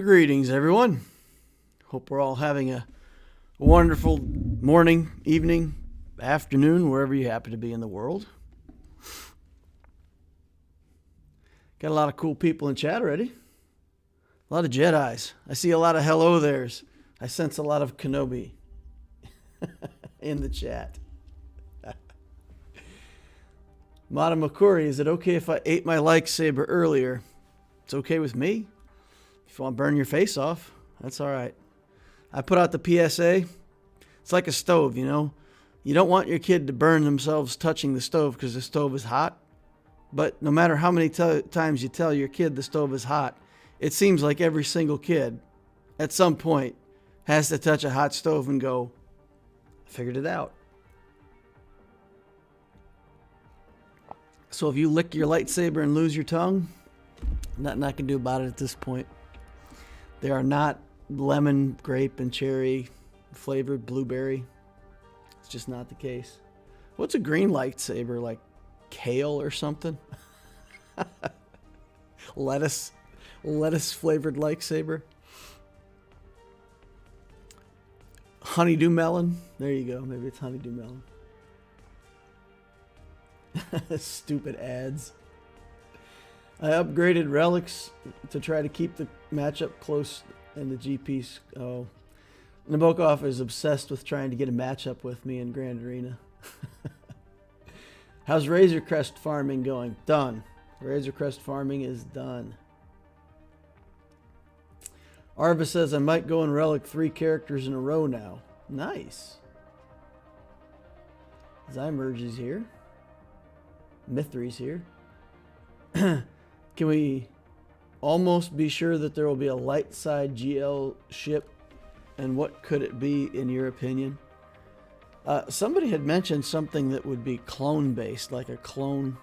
Greetings, everyone. Hope we're all having a wonderful morning, evening, afternoon, wherever you happen to be in the world. Got a lot of cool people in chat already. A lot of Jedis. I see a lot of hello there's. I sense a lot of Kenobi in the chat. Mata Makuri, is it okay if I ate my lightsaber earlier? It's okay with me. If you want to burn your face off, that's all right. I put out the PSA. It's like a stove, you know. You don't want your kid to burn themselves touching the stove because the stove is hot. But no matter how many times you tell your kid the stove is hot, it seems like every single kid at some point has to touch a hot stove and go, I figured it out. So if you lick your lightsaber and lose your tongue, nothing I can do about it at this point. They are not lemon, grape, and cherry flavored blueberry. It's just not the case. What's a green lightsaber? Like kale or something? Lettuce flavored lightsaber. Honeydew melon. There you go. Maybe it's honeydew melon. Stupid ads. I upgraded relics to try to keep the matchup close in the GPs. Oh, Nabokov is obsessed with trying to get a matchup with me in Grand Arena. How's Razor Crest farming going? Done. Razor Crest farming is done. Arva says I might go in Relic 3 characters in a row now. Nice. Zymerge here. Mithri's here. Can we almost be sure that there will be a light side GL ship? And what could it be in your opinion? Somebody had mentioned something that would be clone based, like a clone,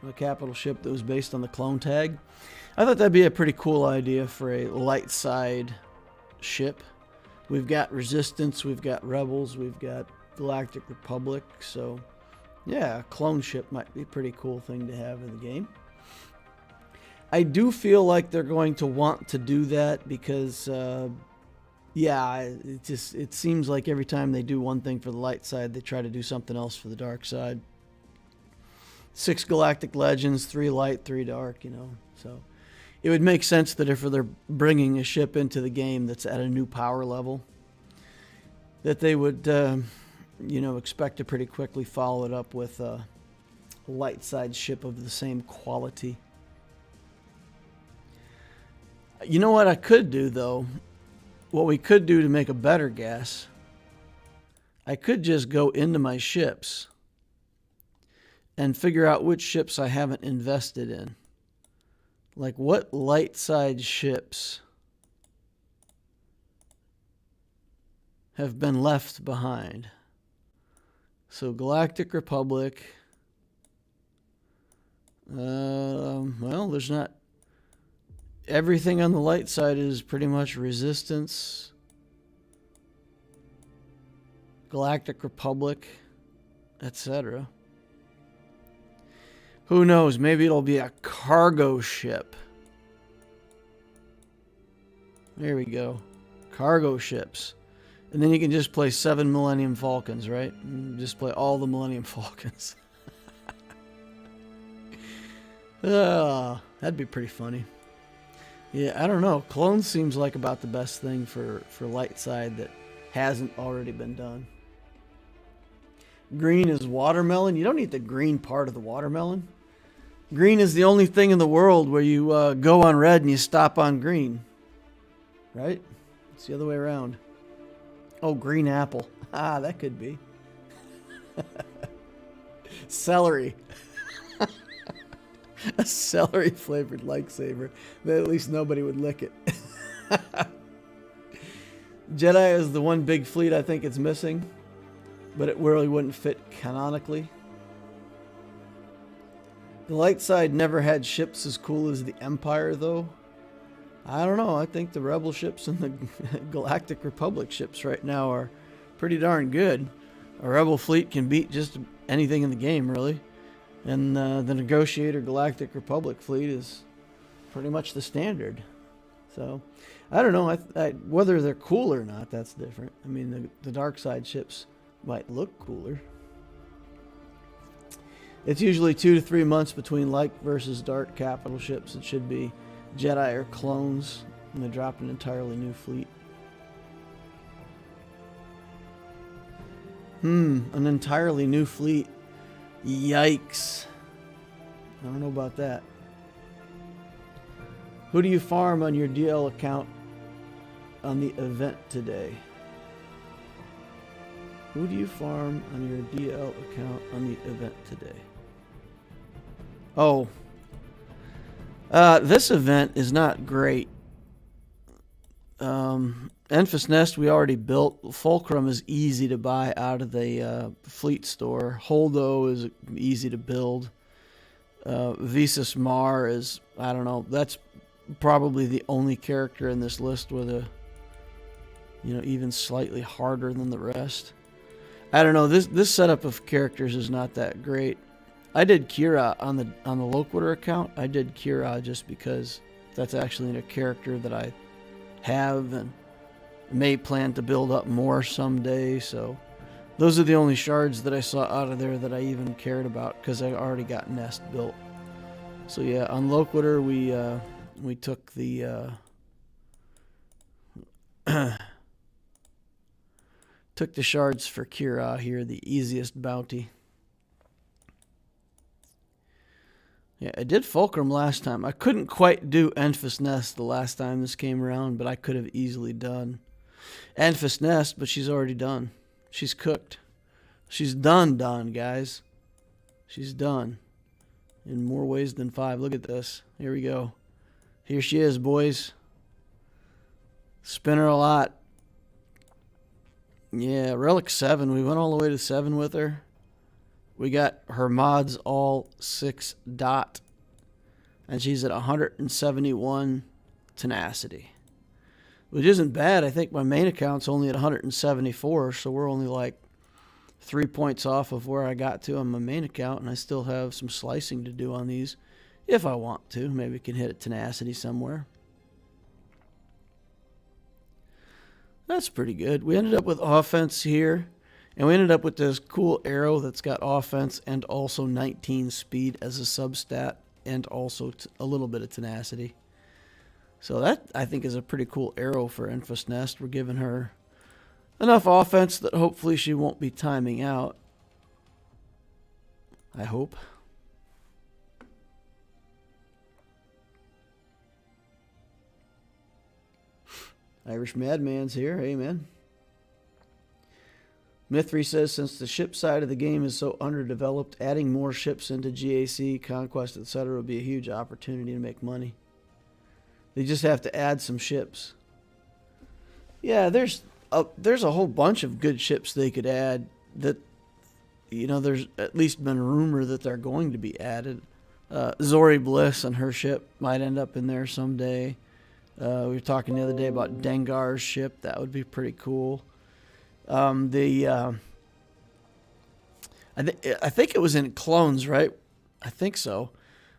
a capital ship that was based on the clone tag. I thought that'd be a pretty cool idea for a light side ship. We've got Resistance, we've got Rebels, we've got Galactic Republic. So yeah, a clone ship might be a pretty cool thing to have in the game. I do feel like they're going to want to do that because, yeah, it seems like every time they do one thing for the light side, they try to do something else for the dark side. 6 Galactic Legends, 3 light, 3 dark, you know. So it would make sense that if they're bringing a ship into the game that's at a new power level, that they would, you know, expect to pretty quickly follow it up with a light side ship of the same quality. You know what I could do, though? What we could do to make a better guess, I could just go into my ships and figure out which ships I haven't invested in. Like, what light side ships have been left behind? So, Galactic Republic. Well, there's not... Everything on the light side is pretty much Resistance, Galactic Republic, etc. Who knows? Maybe it'll be a cargo ship. There we go. Cargo ships. And then you can just play 7 Millennium Falcons, right? Just play all the Millennium Falcons. That'd be pretty funny. Yeah, I don't know. Clone seems like about the best thing for light side that hasn't already been done. Green is watermelon. You don't need the green part of the watermelon. Green is the only thing in the world where you go on red and you stop on green. Right? It's the other way around. Oh, green apple. Ah, that could be. Celery. A celery flavored lightsaber. Then at least nobody would lick it. Jedi is the one big fleet I think it's missing, but it really wouldn't fit canonically. The light side never had ships as cool as the Empire, though. I don't know. I think the Rebel ships and the Galactic Republic ships right now are pretty darn good. A Rebel fleet can beat just anything in the game, really. And the Negotiator Galactic Republic fleet is pretty much the standard. So, I don't know. Whether they're cool or not, that's different. I mean, the dark side ships might look cooler. It's usually 2 to 3 months between light versus dark capital ships. It should be Jedi or clones, and they drop an entirely new fleet. An entirely new fleet. Yikes. I don't know about that. Who do you farm on your DL account on the event today? Who do you farm on your DL account on the event today? Oh. This event is not great. Enfys Nest we already built. Fulcrum is easy to buy out of the fleet store. Holdo is easy to build. Visas Mar is, I don't know, that's probably the only character in this list with a, even slightly harder than the rest. I don't know, this setup of characters is not that great. I did Kira on the Loquitur account. I did Kira just because that's actually a character that I have and may plan to build up more someday. So those are the only shards that I saw out of there that I even cared about because I already got Nest built. So yeah, on Loquitur we took the took the shards for Kira here, the easiest bounty. Yeah, I did Fulcrum last time. I couldn't quite do Enfys Nest the last time this came around, but I could have easily done Enfys Nest, but she's already done. She's cooked. She's done, guys. She's done. In more ways than 5. Look at this. Here we go. Here she is, boys. Spin her a lot. Yeah, Relic 7. We went all the way to 7 with her. We got her mods all 6 dot. And she's at 171 tenacity. Which isn't bad. I think my main account's only at 174, so we're only like 3 points off of where I got to on my main account, and I still have some slicing to do on these if I want to. Maybe we can hit a tenacity somewhere. That's pretty good. We ended up with offense here. And we ended up with this cool arrow that's got offense and also 19 speed as a substat and also a little bit of tenacity. So that, I think, is a pretty cool arrow for Enfys Nest. We're giving her enough offense that hopefully she won't be timing out. I hope. Irish Madman's here. Hey, man. Mithri says, since the ship side of the game is so underdeveloped, adding more ships into GAC, Conquest, etc. would be a huge opportunity to make money. They just have to add some ships. Yeah, there's a whole bunch of good ships they could add that, there's at least been rumor that they're going to be added. Zori Bliss and her ship might end up in there someday. We were talking the other day about Dengar's ship. That would be pretty cool. I think it was in Clones, right? I think so.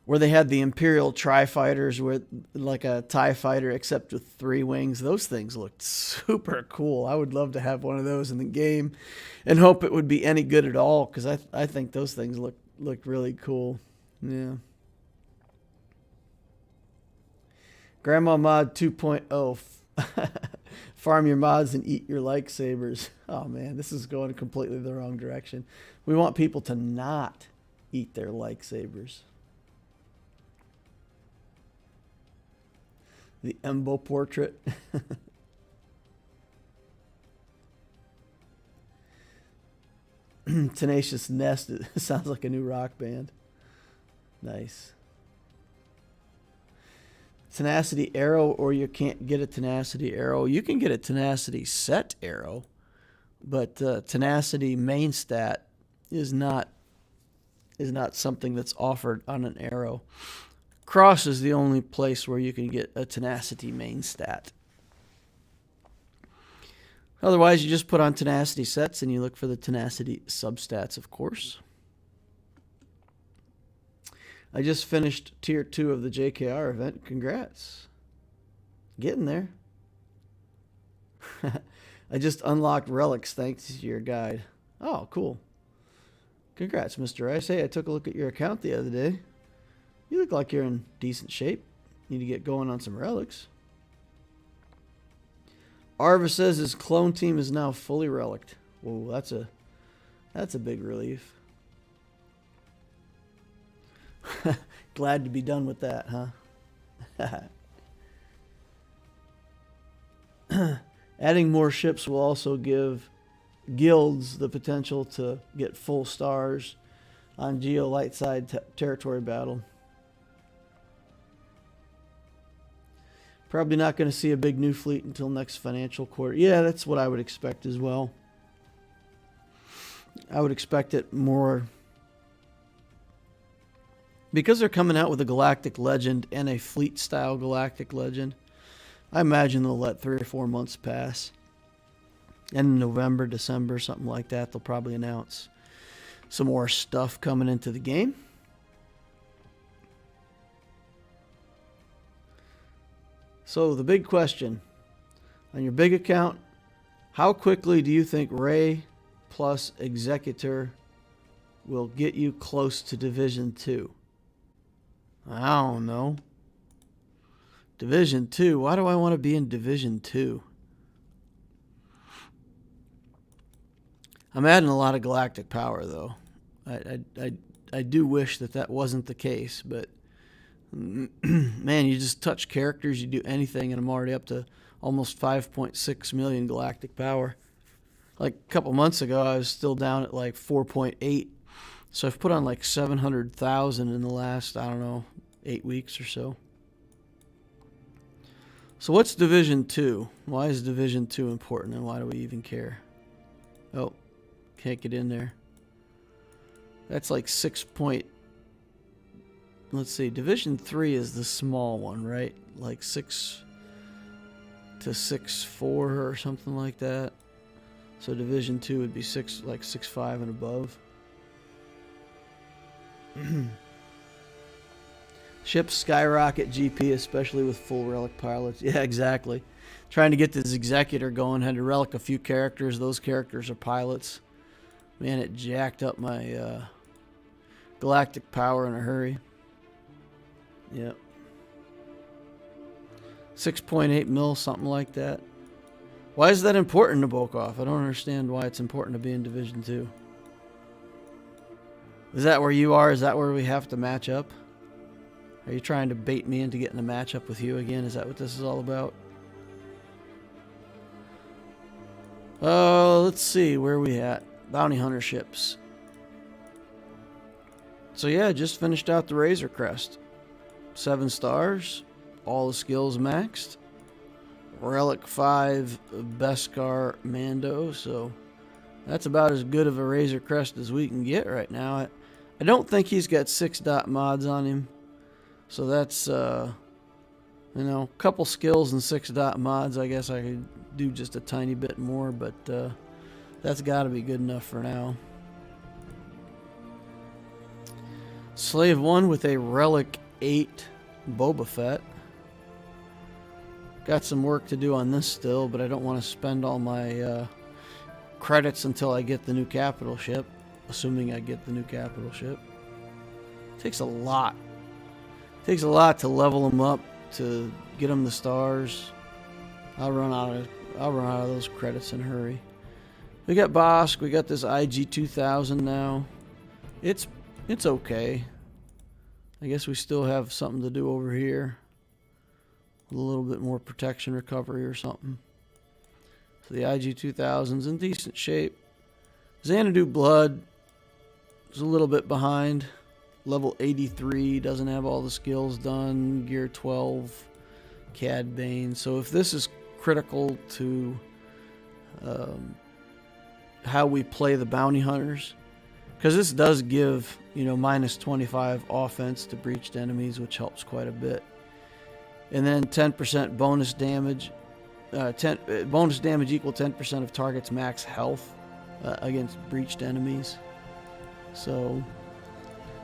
Where they had the Imperial Tri-Fighters with like a TIE fighter except with 3 wings. Those things looked super cool. I would love to have one of those in the game and hope it would be any good at all because I think those things look really cool. Yeah. Grandma Mod 2.0. Farm your mods and eat your lightsabers. Oh man, this is going completely the wrong direction. We want people to not eat their lightsabers. The Embo portrait. Tenacious Nest. It sounds like a new rock band. Nice. Tenacity arrow, or you can't get a tenacity arrow. You can get a tenacity set arrow, but tenacity main stat is not something that's offered on an arrow. Cross is the only place where you can get a tenacity main stat. Otherwise, you just put on tenacity sets and you look for the tenacity substats, of course. I just finished Tier 2 of the JKR event. Congrats. Getting there. I just unlocked relics thanks to your guide. Oh, cool. Congrats, Mr. Ice. Hey, I took a look at your account the other day. You look like you're in decent shape. Need to get going on some relics. Arva says his clone team is now fully reliced. Whoa, that's a big relief. Glad to be done with that, huh? Adding more ships will also give guilds the potential to get full stars on Geo light side territory battle. Probably not going to see a big new fleet until next financial quarter. Yeah, that's what I would expect as well. I would expect it more because they're coming out with a Galactic Legend and a fleet style Galactic Legend. I imagine they'll let 3 or 4 months pass. And in November, December, something like that, they'll probably announce some more stuff coming into the game. So the big question, on your big account, how quickly do you think Ray plus Executor will get you close to Division 2? I don't know. Division 2? Why do I want to be in Division 2? I'm adding a lot of galactic power, though. I do wish that wasn't the case, but man, you just touch characters, you do anything, and I'm already up to almost 5.6 million galactic power. Like a couple months ago, I was still down at like 4.8. So I've put on like 700,000 in the last, I don't know, 8 weeks or so. So what's Division 2? Why is Division 2 important, and why do we even care? Oh, can't get in there. That's like 6 point... Let's see, Division 3 is the small one, right? Like 6 to 6.4 or something like that. So Division 2 would be 6, like 6.5 and above. Ships skyrocket GP, especially with full relic pilots. Yeah, exactly. Trying to get this Executor going, had to relic a few characters. Those characters are pilots. Man, it jacked up my galactic power in a hurry. Yep. 6.8 mil, something like that. Why is that important to bulk off? I don't understand why it's important to be in Division 2. Is that where you are? Is that where we have to match up? Are you trying to bait me into getting a matchup with you again? Is that what this is all about? Let's see. Where are we at? Bounty Hunter ships. So yeah, just finished out the Razor Crest. 7 stars. All the skills maxed. Relic 5 Beskar Mando. So that's about as good of a Razor Crest as we can get right now. I don't think he's got 6 dot mods on him. So that's, you know, a couple skills and 6 dot mods. I guess I could do just a tiny bit more, but that's got to be good enough for now. Slave 1 with a Relic 8 Boba Fett. Got some work to do on this still, but I don't want to spend all my credits until I get the new capital ship. Assuming I get the new capital ship. Takes a lot. Takes a lot to level them up, to get them the stars. I'll run out of those credits in a hurry. We got Bosk. We got this IG 2000 now. It's okay. I guess we still have something to do over here. A little bit more protection recovery or something. So the IG 2000's in decent shape. Xanadu Blood is a little bit behind. Level 83, doesn't have all the skills done. Gear 12, Cad Bane. So if this is critical to how we play the bounty hunters, because this does give, you know, minus 25 offense to breached enemies, which helps quite a bit. And then 10% bonus damage. Bonus damage equal 10% of target's max health against breached enemies. So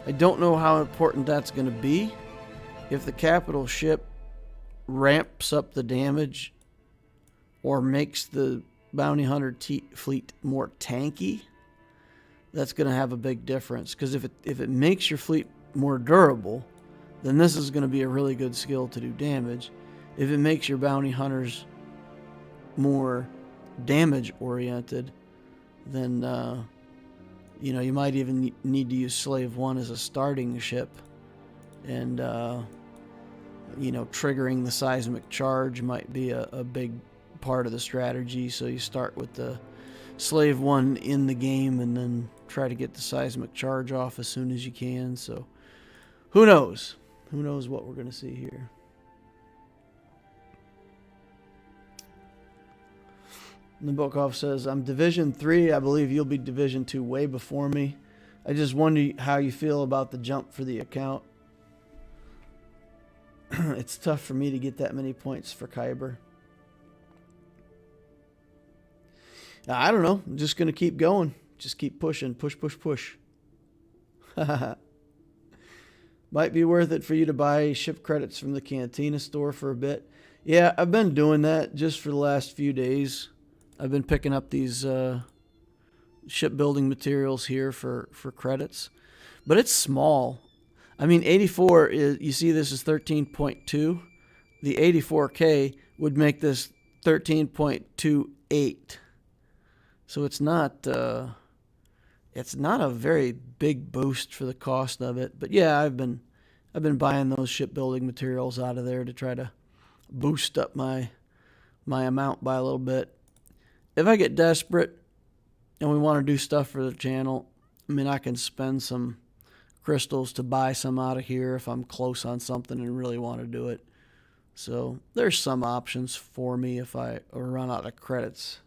I don't know how important that's going to be. If the capital ship ramps up the damage or makes the bounty hunter fleet more tanky, that's going to have a big difference. Because if it makes your fleet more durable, then this is going to be a really good skill to do damage. If it makes your bounty hunters more damage oriented, then you might even need to use Slave 1 as a starting ship, and triggering the seismic charge might be a big part of the strategy. So you start with the Slave 1 in the game and then try to get the seismic charge off as soon as you can. So who knows? Who knows what we're going to see here. Nabokov says, I'm Division 3. I believe you'll be Division 2 way before me. I just wonder how you feel about the jump for the account. It's tough for me to get that many points for Kyber. I don't know. I'm just going to keep going. Just keep pushing. Push, push, push. Might be worth it for you to buy ship credits from the Cantina store for a bit. Yeah, I've been doing that just for the last few days. I've been picking up these shipbuilding materials here for credits. But it's small. I mean, 84 is, you see this is 13.2. The 84K would make this 13.28. So it's not a very big boost for the cost of it. But yeah, I've been buying those shipbuilding materials out of there to try to boost up my amount by a little bit. If I get desperate and we want to do stuff for the channel, I mean, I can spend some crystals to buy some out of here if I'm close on something and really want to do it. So there's some options for me if I run out of credits.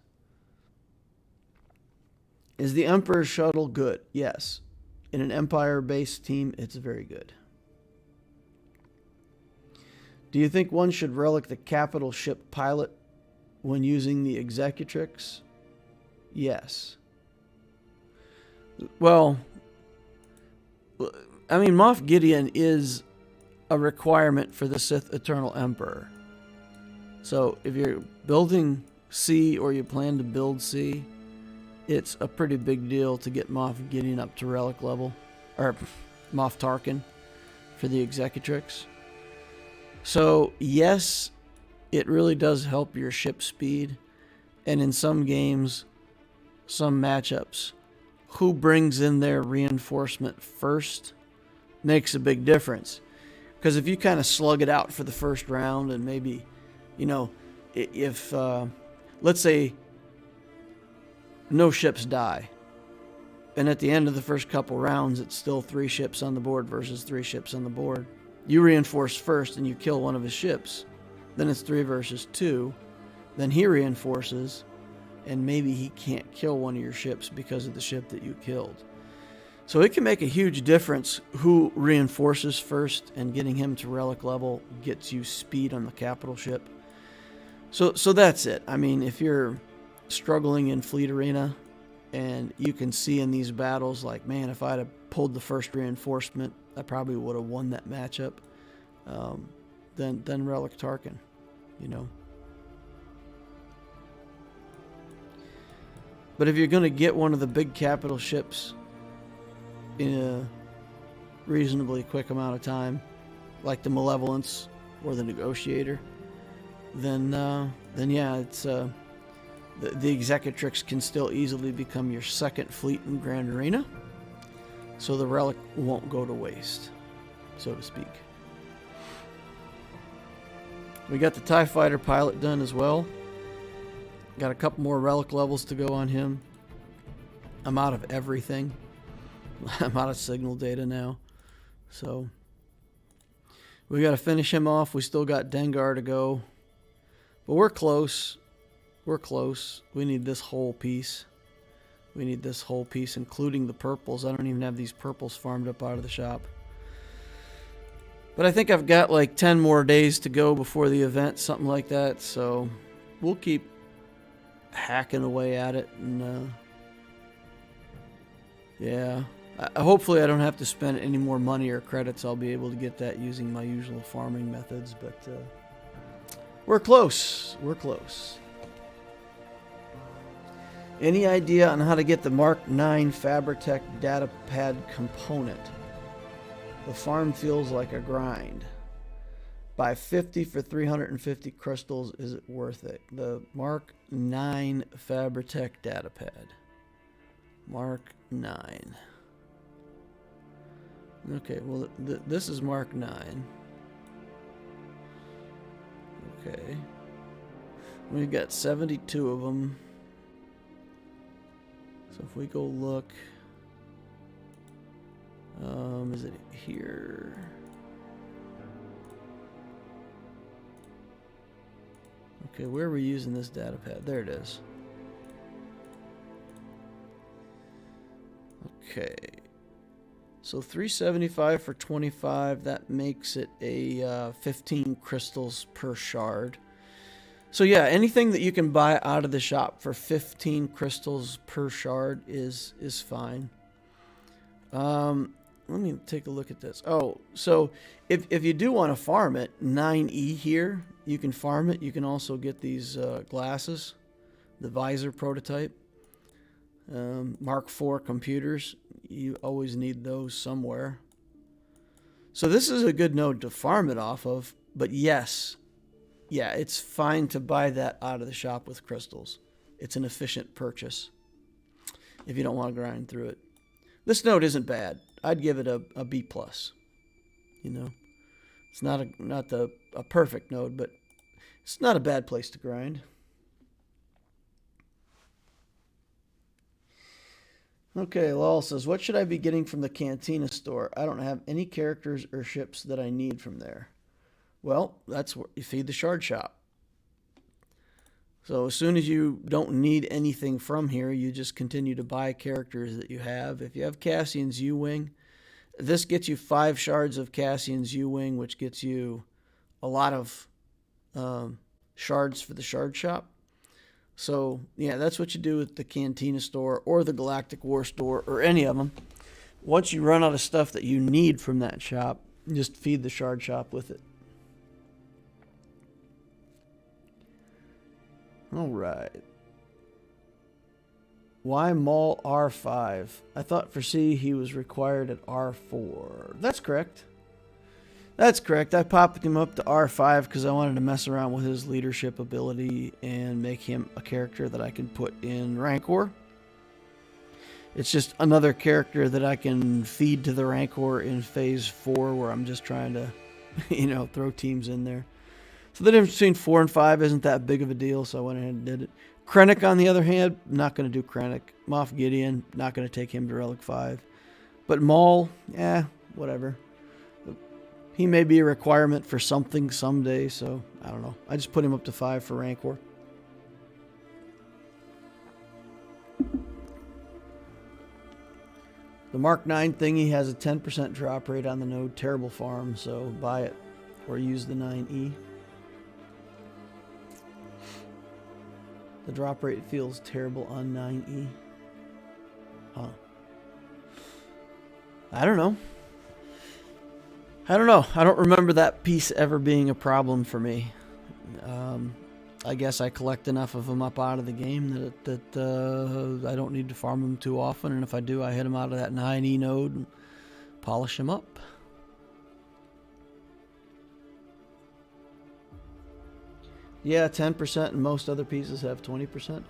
Is the Emperor's shuttle good? Yes. In an Empire-based team, it's very good. Do you think one should relic the capital ship pilot when using the Executrix? Yes. Well, I mean, Moff Gideon is a requirement for the Sith Eternal Emperor. So if you're building C or you plan to build C, it's a pretty big deal to get Moff Gideon up to relic level, or Moff Tarkin for the Executrix. So yes, it really does help your ship speed, and in some games, some matchups, who brings in their reinforcement first makes a big difference. Because if you kind of slug it out for the first round and maybe, if, let's say, no ships die, and at the end of the first couple rounds, it's still 3 ships on the board versus 3 ships on the board. You reinforce first and you kill one of his ships. Then it's 3 versus 2. Then he reinforces, and maybe he can't kill one of your ships because of the ship that you killed. So it can make a huge difference who reinforces first, and getting him to relic level gets you speed on the capital ship. So that's it. I mean, if you're struggling in Fleet Arena and you can see in these battles, like, man, if I'd have pulled the first reinforcement, I probably would have won that matchup. Then Relic Tarkin, But if you're going to get one of the big capital ships in a reasonably quick amount of time, like the Malevolence or the Negotiator, then yeah, it's the Executrix can still easily become your second fleet in Grand Arena, so the relic won't go to waste, so to speak. We got the TIE Fighter pilot done as well. Got a couple more relic levels to go on him. I'm out of everything. I'm out of signal data now. So we got to finish him off. We still got Dengar to go. But we're close. We're close. We need this whole piece. We need this whole piece, including the purples. I don't even have these purples farmed up out of the shop. But I think I've got like 10 more days to go before the event, something like that. So we'll keep hacking away at it. And yeah, hopefully I don't have to spend any more money or credits. I'll be able to get that using my usual farming methods. But We're close. We're close. Any idea on how to get the Mark 9 Fabritech datapad component? The farm feels like a grind. Buy 50 for 350 crystals. Is it worth it? The Mark 9 Fabritech datapad. Mark 9. Okay, well, this is Mark 9. Okay. We've got 72 of them. So if we go look, is it here? Okay, where are we using this data pad? There it is. Okay. So 375 for 25, that makes it a 15 crystals per shard. So yeah, anything that you can buy out of the shop for 15 crystals per shard is fine. Let me take a look at this. Oh, so if you do want to farm it, 9E here, you can farm it. You can also get these glasses, the visor prototype. Mark IV computers, you always need those somewhere. So this is a good node to farm it off of, but yes, yeah, it's fine to buy that out of the shop with crystals. It's an efficient purchase if you don't want to grind through it. This node isn't bad. I'd give it a B+. You know, it's not a perfect node, but it's not a bad place to grind. Okay, Lol says, what should I be getting from the Cantina store? I don't have any characters or ships that I need from there. Well, that's where you feed the shard shop. So as soon as you don't need anything from here, you just continue to buy characters that you have. If you have Cassian's U-Wing, this gets you 5 shards of Cassian's U-Wing, which gets you a lot of shards for the shard shop. So, yeah, that's what you do with the Cantina store or the Galactic War store or any of them. Once you run out of stuff that you need from that shop, just feed the shard shop with it. All right. Why Maul R5? I thought for C he was required at R4. That's correct. That's correct. I popped him up to R5 because I wanted to mess around with his leadership ability and make him a character that I can put in Rancor. It's just another character that I can feed to the Rancor in Phase 4 where I'm just trying to, you know, throw teams in there. So the difference between 4 and 5 isn't that big of a deal, so I went ahead and did it. Krennic, on the other hand, not going to do Krennic. Moff Gideon, not going to take him to Relic 5. But Maul, whatever. He may be a requirement for something someday, so I don't know. I just put him up to 5 for Rancor. The Mark 9 thingy has a 10% drop rate on the node. Terrible farm, so buy it or use the 9E. The drop rate feels terrible on 9E. Huh. I don't know. I don't remember that piece ever being a problem for me. I guess I collect enough of them up out of the game that I don't need to farm them too often. And if I do, I hit them out of that 9E node and polish them up. Yeah, 10%, and most other pieces have 20%.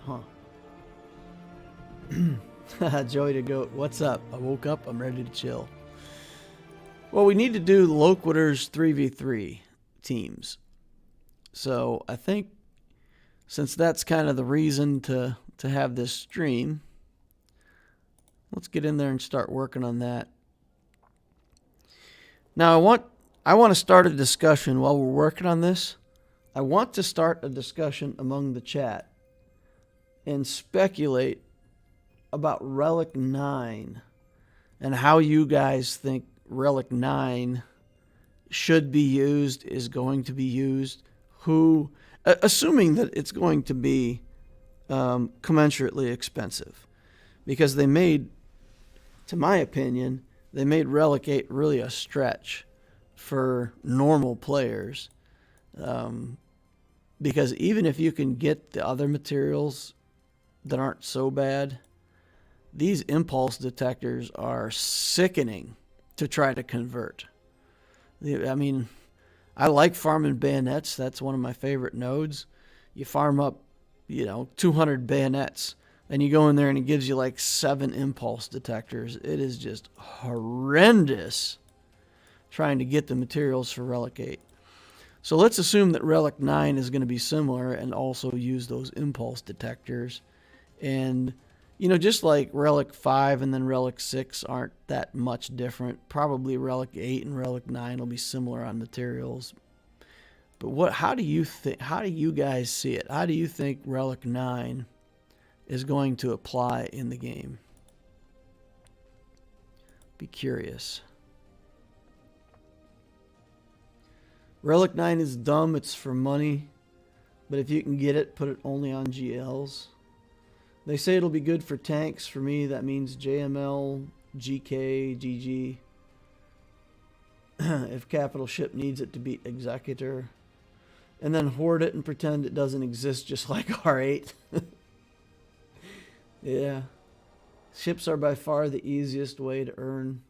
Huh. Joey the Goat, what's up? I woke up, I'm ready to chill. Well, we need to do Loquitur's 3v3 teams. So I think since that's kind of the reason to have this stream, let's get in there and start working on that. Now I want to start a discussion while we're working on this. I want to start a discussion among the chat and speculate about Relic 9 and how you guys think Relic 9 should be used, is going to be used, who, assuming that it's going to be commensurately expensive. Because they made, to my opinion, they made Relic 8 really a stretch for normal players. Because even if you can get the other materials that aren't so bad, these impulse detectors are sickening to try to convert. I mean, I like farming bayonets. That's one of my favorite nodes. You farm up, 200 bayonets, and you go in there and it gives you like 7 impulse detectors. It is just horrendous trying to get the materials for Relic 8. So let's assume that Relic 9 is going to be similar and also use those impulse detectors. And, just like Relic 5 and then Relic 6 aren't that much different, probably Relic 8 and Relic 9 will be similar on materials. But how do you guys see it? How do you think Relic 9 is going to apply in the game? Be curious. Relic 9 is dumb. It's for money. But if you can get it, put it only on GLs. They say it'll be good for tanks. For me, that means JML, GK, GG. If capital ship needs it to beat Executor. And then hoard it and pretend it doesn't exist, just like R8. Yeah. Ships are by far the easiest way to earn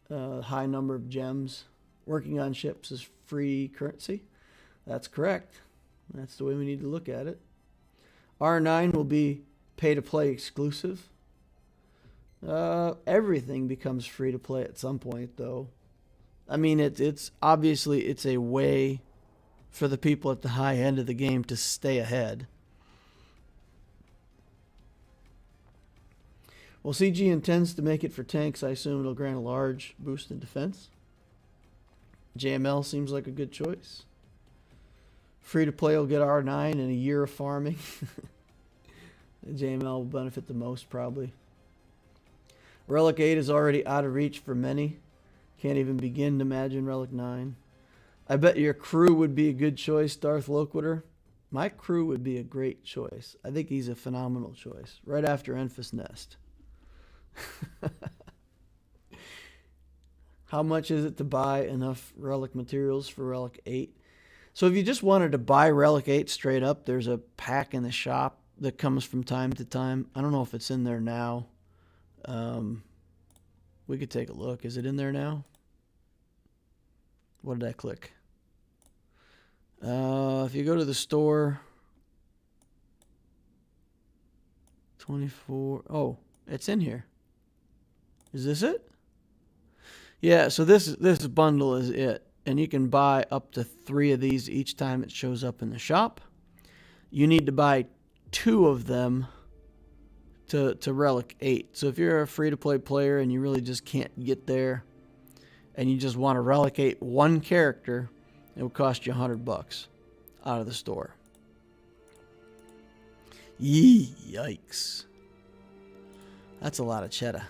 a high number of gems. Working on ships is free currency. That's correct. That's the way we need to look at it. R9 will be pay-to-play exclusive. Everything becomes free to play at some point, though. I mean, it's obviously it's a way for the people at the high end of the game to stay ahead. Well, CG intends to make it for tanks. I assume it'll grant a large boost in defense. JML seems like a good choice. Free to play will get R9 in a year of farming. JML will benefit the most, probably. Relic 8 is already out of reach for many. Can't even begin to imagine Relic 9. I bet your crew would be a good choice, Darth Loquitur. My crew would be a great choice. I think he's a phenomenal choice. Right after Enfys Nest. How much is it to buy enough Relic materials for Relic 8? So if you just wanted to buy Relic 8 straight up, there's a pack in the shop that comes from time to time. I don't know if it's in there now. We could take a look. Is it in there now? What did I click? If you go to the store, 24. Oh, it's in here. Is this it? Yeah, so this bundle is it. And you can buy up to 3 of these each time it shows up in the shop. You need to buy 2 of them to Relic 8. So if you're a free-to-play player and you really just can't get there and you just want to Relic 8 one character, it will cost you $100 out of the store. Yikes. That's a lot of cheddar.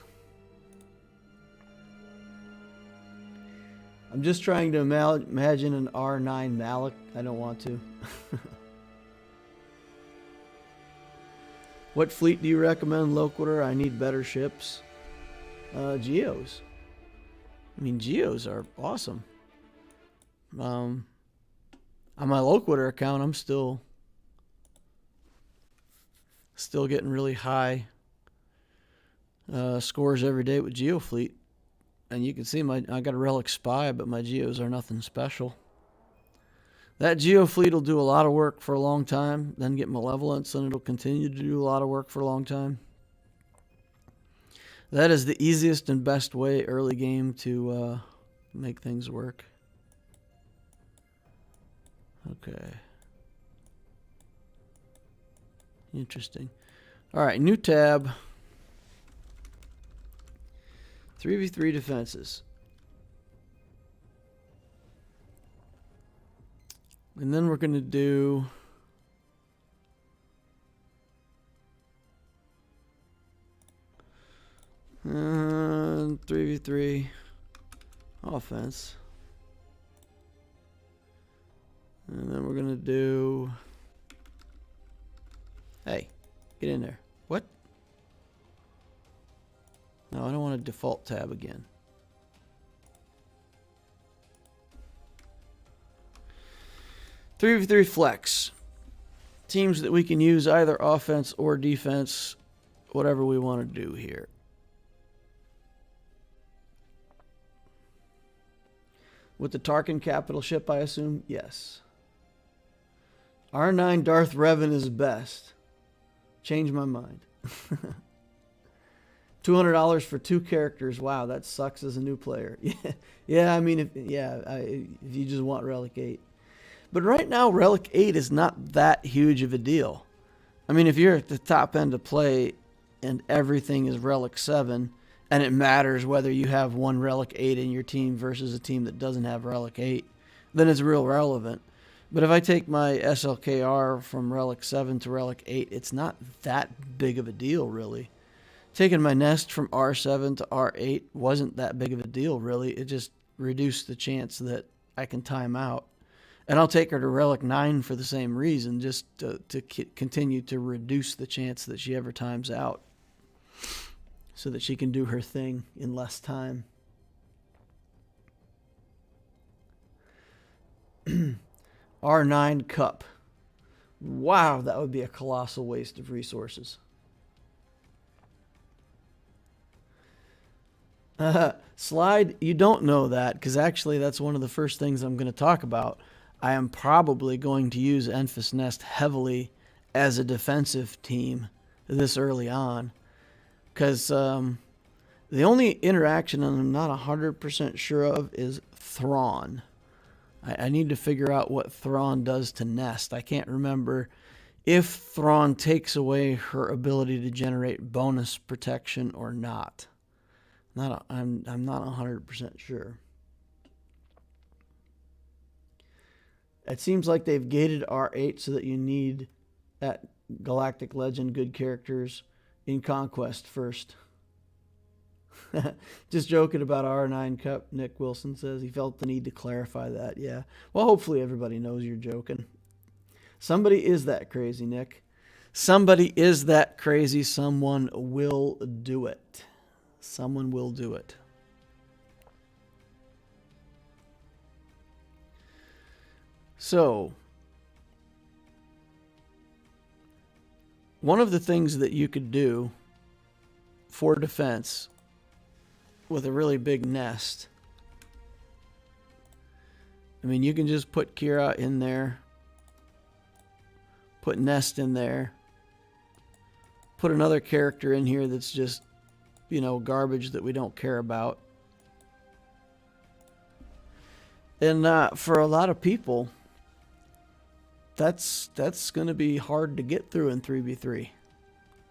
I'm just trying to imagine an R9 Malik. I don't want to. What fleet do you recommend, Loquitur? I need better ships. Geos. I mean, Geos are awesome. On my Loquitur account, I'm still getting really high scores every day with Geofleet. And you can see I got a Relic Spy, but my Geos are nothing special. That Geofleet will do a lot of work for a long time, then get Malevolence, and it'll continue to do a lot of work for a long time. That is the easiest and best way early game to make things work. Okay. Interesting. All right, new tab. 3v3 defenses. And then we're going to do and 3v3 offense. And then we're going to do... Hey, get in there. What? No, I don't want a default tab again. Three v 3 flex. teams that we can use either offense or defense, whatever we want to do here. With the Tarkin capital ship, I assume? Yes. R9 Darth Revan is best. Change my mind. $200 for 2 characters. Wow, that sucks as a new player. Yeah. I mean, if you just want Relic 8. But right now, Relic 8 is not that huge of a deal. I mean, if you're at the top end of play and everything is Relic 7, and it matters whether you have one Relic 8 in your team versus a team that doesn't have Relic 8, then it's real relevant. But if I take my SLKR from Relic 7 to Relic 8, it's not that big of a deal, really. Taking my nest from R7 to R8 wasn't that big of a deal, really. It just reduced the chance that I can time out. And I'll take her to Relic 9 for the same reason, just to continue to reduce the chance that she ever times out, so that she can do her thing in less time. R9 Cup. Wow, that would be a colossal waste of resources. Slide, you don't know that, because actually that's one of the first things I'm going to talk about. I am probably going to use Enfys Nest heavily as a defensive team this early on, because the only interaction I'm not 100% sure of is Thrawn. I need to figure out what Thrawn does to Nest. I can't remember if Thrawn takes away her ability to generate bonus protection or not. I'm not 100% sure. It seems like they've gated R8 so that you need that Galactic Legend good characters in Conquest first. Just joking about R9 Cup, Nick Wilson says. He felt the need to clarify that. Yeah. Well, hopefully everybody knows you're joking. Somebody is that crazy, Nick. Somebody is that crazy. Someone will do it. Someone will do it. So, one of the things that you could do for defense with a really big nest, I mean, you can just put Kira in there, put Nest in there, put another character in here that's just, garbage that we don't care about. And for a lot of people, that's going to be hard to get through in 3v3.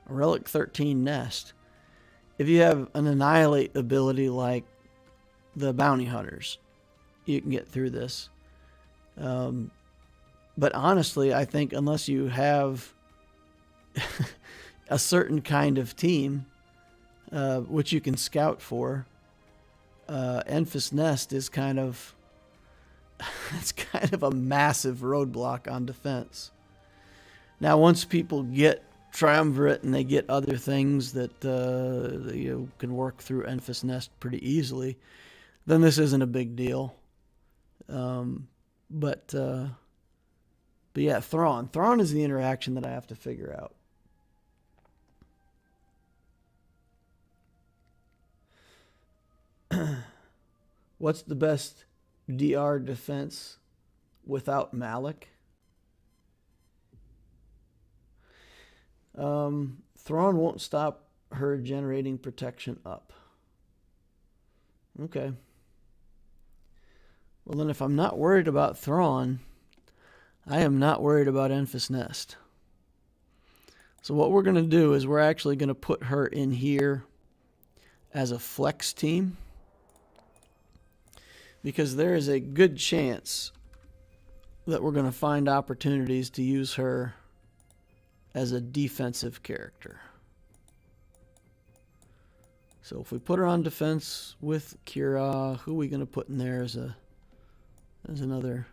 A Relic 13 Nest. If you have an Annihilate ability like the Bounty Hunters, you can get through this. But honestly, I think unless you have a certain kind of team, which you can scout for, Enfys Nest is kind of it's kind of a massive roadblock on defense. Now, once people get Triumvirate and they get other things that you can work through Enfys Nest pretty easily, then this isn't a big deal. But yeah, Thrawn. Thrawn is the interaction that I have to figure out. What's the best DR defense without Malik? Thrawn won't stop her generating protection up. Okay. Well, then if I'm not worried about Thrawn, I am not worried about Enfys Nest. So what we're going to do is we're actually going to put her in here as a flex team, because there is a good chance that we're going to find opportunities to use her as a defensive character. So if we put her on defense with Kira, who are we going to put in there as another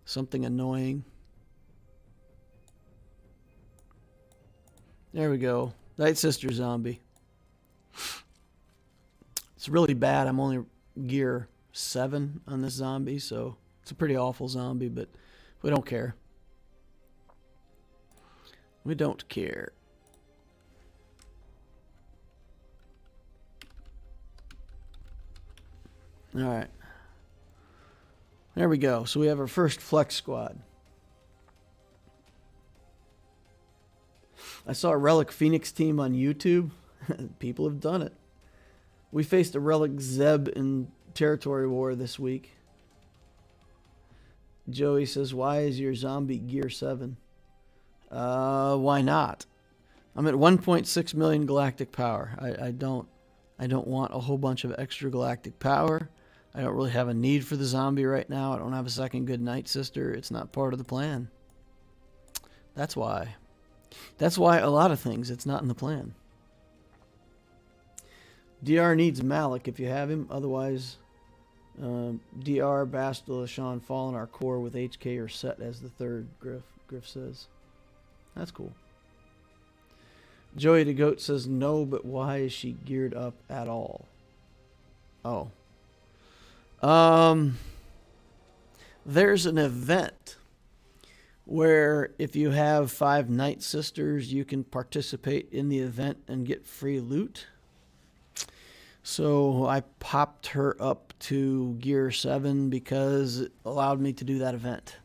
something annoying? There we go. Night Sister Zombie. It's really bad. I'm only gear 7 on this zombie, so it's a pretty awful zombie, but we don't care. We don't care. All right. There we go. So we have our first flex squad. I saw a Relic Phoenix team on YouTube. People have done it. We faced a Relic Zeb in Territory War this week. Joey says, why is your zombie gear 7? Why not? I'm at 1.6 million galactic power. I don't want a whole bunch of extra galactic power. I don't really have a need for the zombie right now. I don't have a second good Night Sister. It's not part of the plan. That's why. That's why a lot of things, it's not in the plan. DR needs Malik if you have him. Otherwise, DR, Bastila, Sean fall in our core with HK or Set as the third, Griff says. That's cool. Joey the Goat says no, but why is she geared up at all? Oh. There's an event where if you have 5 Night Sisters, you can participate in the event and get free loot. So I popped her up to gear 7 because it allowed me to do that event.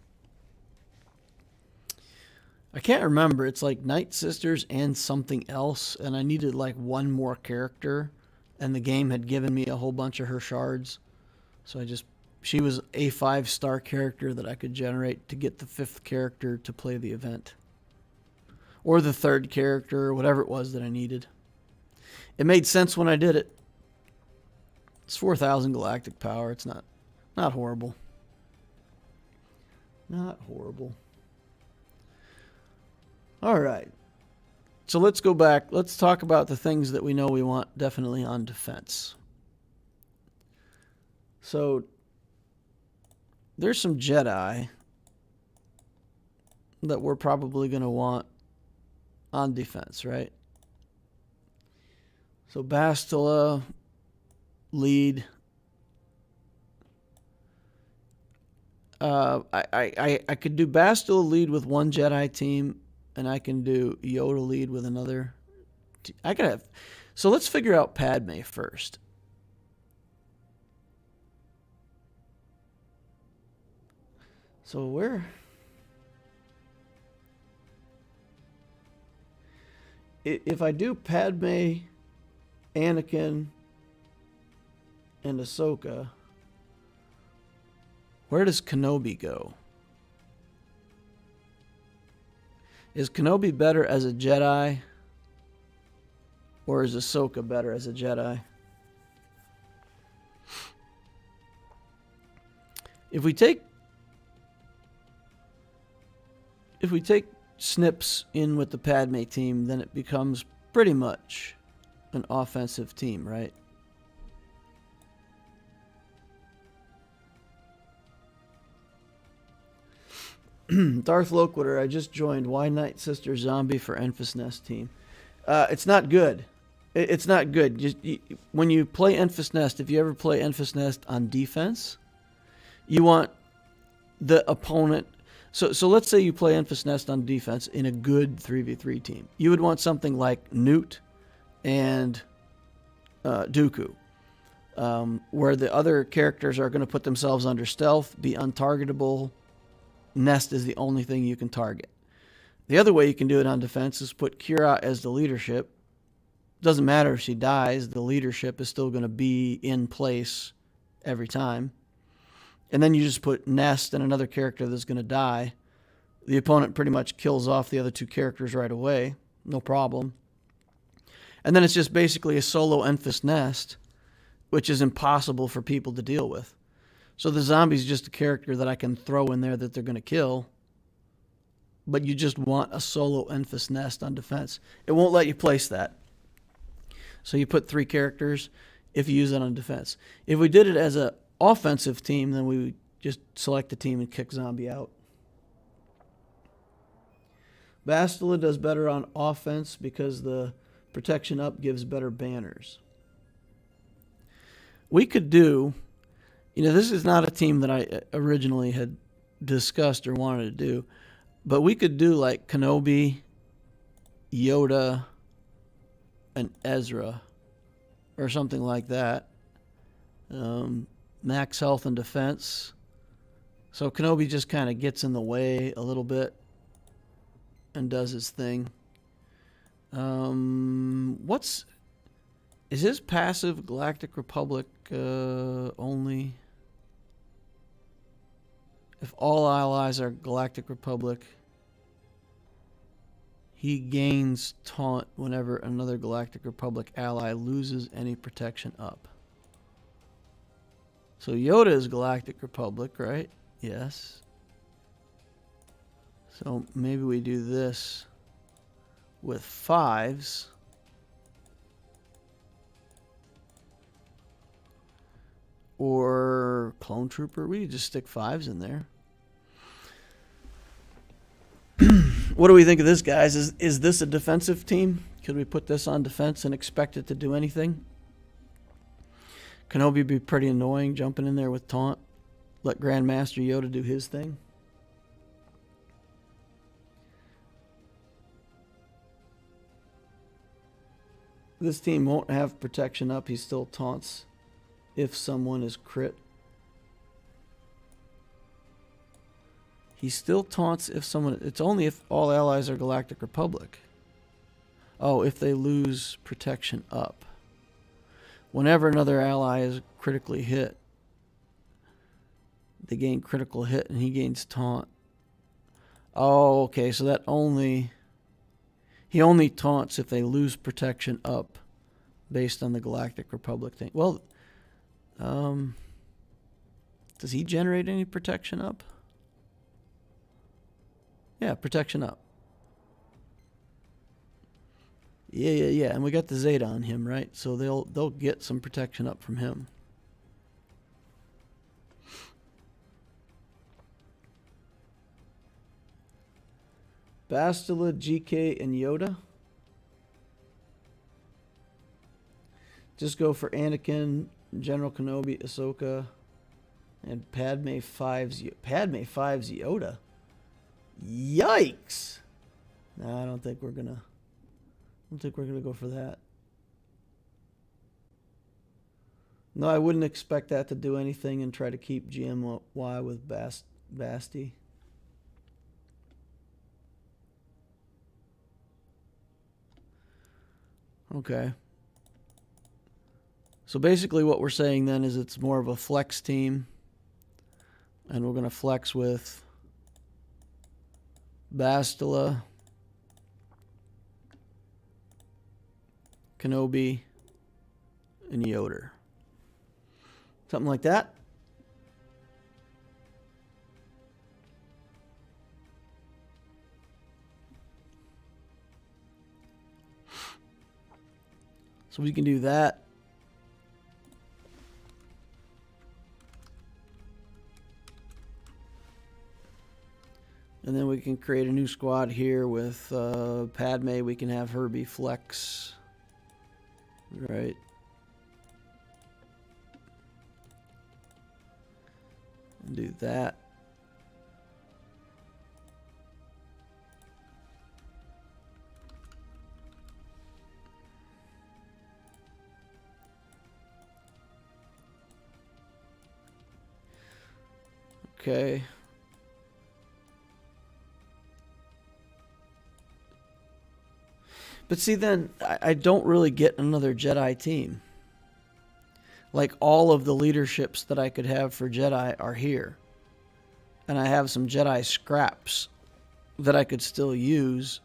I can't remember. It's like Night Sisters and something else, and I needed like one more character, and the game had given me a whole bunch of her shards. So she was a 5-star character that I could generate to get the 5th character to play the event. Or the 3rd character, or whatever it was that I needed. It made sense when I did it. It's 4,000 galactic power. It's not horrible. Not horrible. All right. So let's go back. Let's talk about the things that we know we want definitely on defense. So there's some Jedi that we're probably going to want on defense, right? So Bastila, lead. I could do Bastila lead with one Jedi team, and I can do Yoda lead with another. So let's figure out Padme first. So where? If I do Padme, Anakin, and Ahsoka, where does Kenobi go? Is Kenobi better as a Jedi, or is Ahsoka better as a Jedi? If we take Snips in with the Padme team, then it becomes pretty much an offensive team, right? Darth Loquitur, I just joined. Why Night Sister Zombie for Enfys Nest team? It's not good. It's not good. When you play Enfys Nest, if you ever play Enfys Nest on defense, you want the opponent. So let's say you play Enfys Nest on defense in a good 3v3 team. You would want something like Newt and Dooku, where the other characters are going to put themselves under stealth, be untargetable. Nest is the only thing you can target. The other way you can do it on defense is put Kira as the leadership. Doesn't matter if she dies, the leadership is still going to be in place every time. And then you just put Nest and another character that's going to die. The opponent pretty much kills off the other 2 characters right away. No problem. And then it's just basically a solo Enfys Nest, which is impossible for people to deal with. So the zombie's just a character that I can throw in there that they're going to kill. But you just want a solo Enfys Nest on defense. It won't let you place that. So you put 3 characters if you use it on defense. If we did it as an offensive team, then we would just select the team and kick zombie out. Bastila does better on offense because the protection up gives better banners. We could do, This is not a team that I originally had discussed or wanted to do, but we could do like Kenobi, Yoda, and Ezra, or something like that. Max health and defense. So Kenobi just kind of gets in the way a little bit and does his thing. Is his passive Galactic Republic only? If all allies are Galactic Republic, he gains taunt whenever another Galactic Republic ally loses any protection up. So Yoda is Galactic Republic, right? Yes. So maybe we do this with 5s. Or Clone Trooper. We could just stick 5s in there. What do we think of this, guys? Is this a defensive team? Could we put this on defense and expect it to do anything? Kenobi be pretty annoying, jumping in there with taunt. Let Grandmaster Yoda do his thing. This team won't have protection up. He still taunts if someone is crit. He still taunts if someone... It's only if all allies are Galactic Republic. Oh, if they lose protection up. Whenever another ally is critically hit, they gain critical hit and he gains taunt. Oh, okay, so that only... He only taunts if they lose protection up based on the Galactic Republic thing. Well, does he generate any protection up? Yeah, protection up. Yeah. And we got the Zeta on him, right? So they'll get some protection up from him. Bastila, GK, and Yoda. Just go for Anakin, General Kenobi, Ahsoka, and Padme 5's Yoda. Yikes! No, I don't think we're gonna go for that. No, I wouldn't expect that to do anything and try to keep GMY with Basti. Okay. So basically what we're saying then is it's more of a flex team. And we're going to flex with Bastila, Kenobi, and Yoda. Something like that. So we can do that. And then we can create a new squad here with Padme. We can have her be flex. Right. And do that. Okay. But see, then I don't really get another Jedi team. Like, all of the leaderships that I could have for Jedi are here. And I have some Jedi scraps that I could still use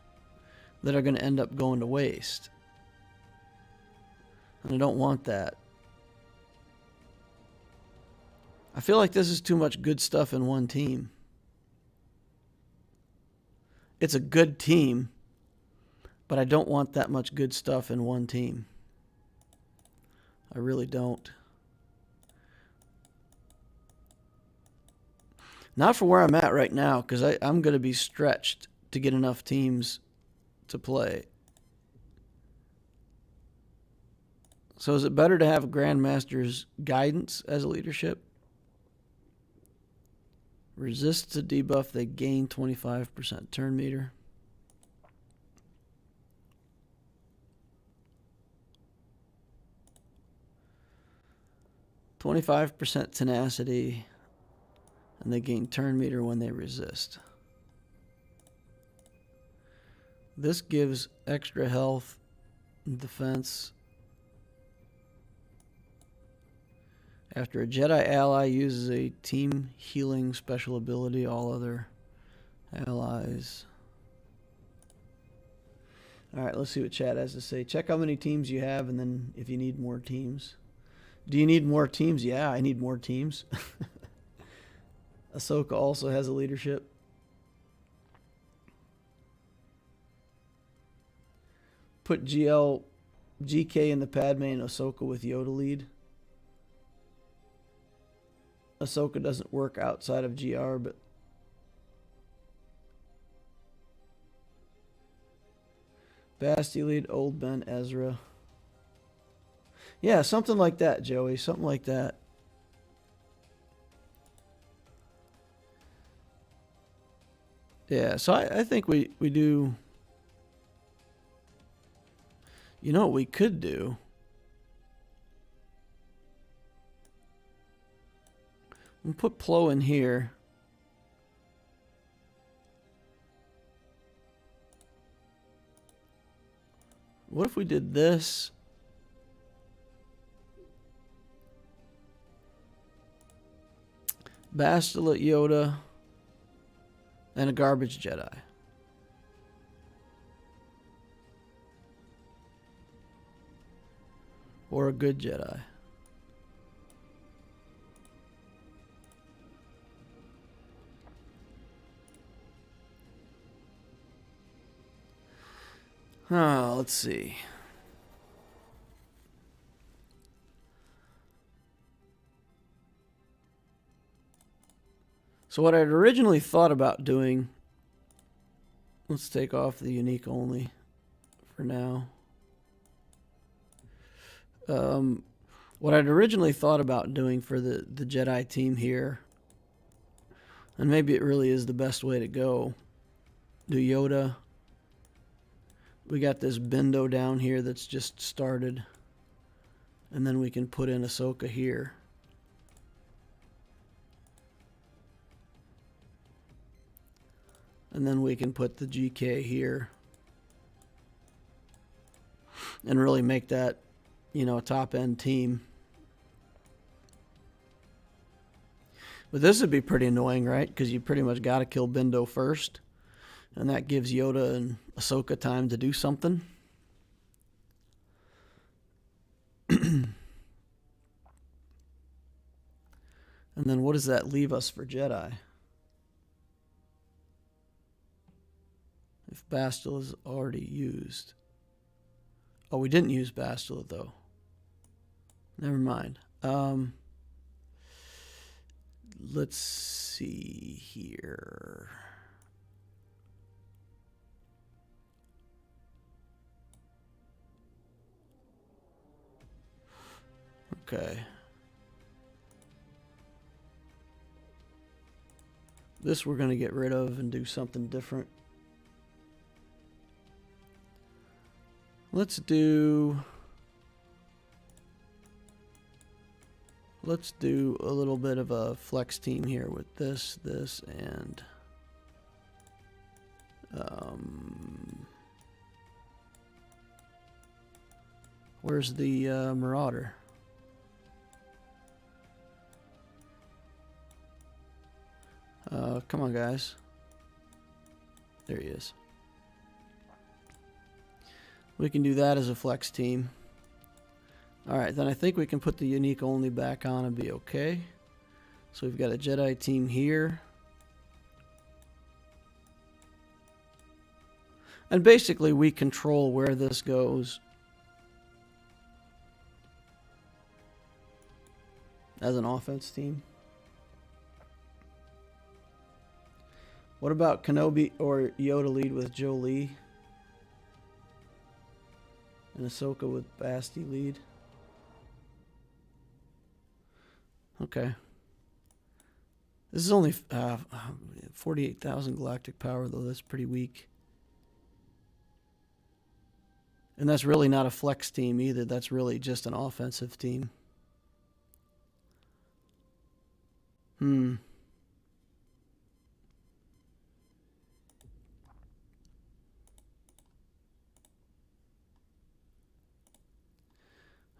that are going to end up going to waste. And I don't want that. I feel like this is too much good stuff in one team. It's a good team, but I don't want that much good stuff in one team. I really don't. Not for where I'm at right now, because I'm going to be stretched to get enough teams to play. So is it better to have Grandmaster's guidance as a leadership? Resist to debuff, they gain 25% turn meter. %, tenacity, and they gain turn meter when they resist. This gives extra health and defense. After a Jedi ally uses a team healing special ability, all other allies. Alright, let's see what chat has to say. Check how many teams you have, and then if you need more teams. Do you need more teams? Yeah, I need more teams. Ahsoka also has a leadership. Put GK in the Padme and Ahsoka with Yoda lead. Ahsoka doesn't work outside of GR, but Basti lead, Old Ben, Ezra. Yeah, something like that, Joey. Something like that. Yeah, so I think we do. You know what we could do? We'll put Plo in here. What if we did this? Bastila, Yoda, and a garbage Jedi. Or a good Jedi. Let's see. So what I'd originally thought about doing, let's take off the unique only for now. What I'd originally thought about doing for the Jedi team here, and maybe it really is the best way to go, do Yoda. We got this Bendo down here that's just started, and then we can put in Ahsoka here. And then we can put the GK here and really make that, you know, a top-end team. But this would be pretty annoying, right? Because you pretty much got to kill Bendo first. And that gives Yoda and Ahsoka time to do something. And then what does that leave us for Jedi? If Bastila is already used. Oh, we didn't use Bastila, though. Never mind. Let's see here. Okay. This we're going to get rid of and do something different. Let's do a little bit of a flex team here with this, and where's the Marauder? Come on, guys. There he is. We can do that as a flex team. Alright, then I think we can put the unique only back on and be okay. So we've got a Jedi team here. And basically we control where this goes as an offense team. What about Kenobi or Yoda lead with Jolie? And Ahsoka with Basti lead. Okay. This is only 48,000 galactic power, though. That's pretty weak. And that's really not a flex team either. That's really just an offensive team.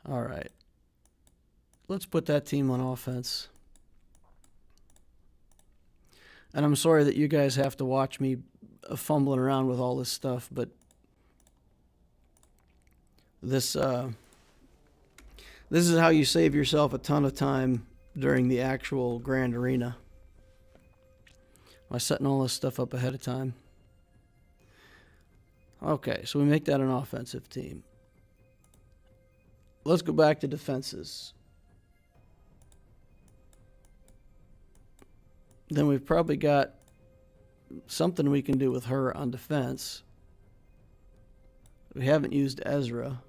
All right. Let's put that team on offense. And I'm sorry that you guys have to watch me fumbling around with all this stuff, but this is how you save yourself a ton of time during the actual Grand Arena by setting all this stuff up ahead of time. Okay, so we make that an offensive team. Let's go back to defenses. Then we've probably got something we can do with her on defense. We haven't used Ezra.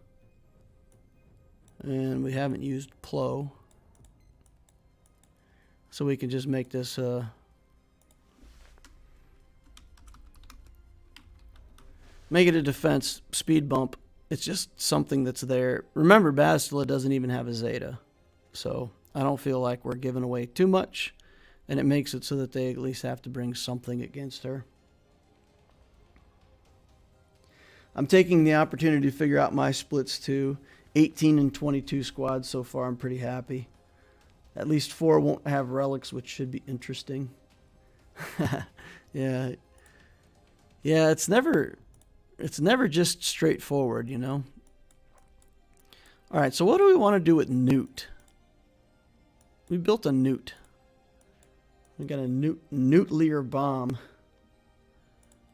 And we haven't used Plo. So we can just make this make it a defense speed bump. It's just something that's there. Remember, Bastila doesn't even have a Zeta. So I don't feel like we're giving away too much. And it makes it so that they at least have to bring something against her. I'm taking the opportunity to figure out my splits too. 18 and 22 squads so far. I'm pretty happy. At least 4 won't have relics, which should be interesting. Yeah. Yeah, it's never just straightforward, you know. All right, so what do we want to do with Newt? We built a Newt. We got a nuclear bomb.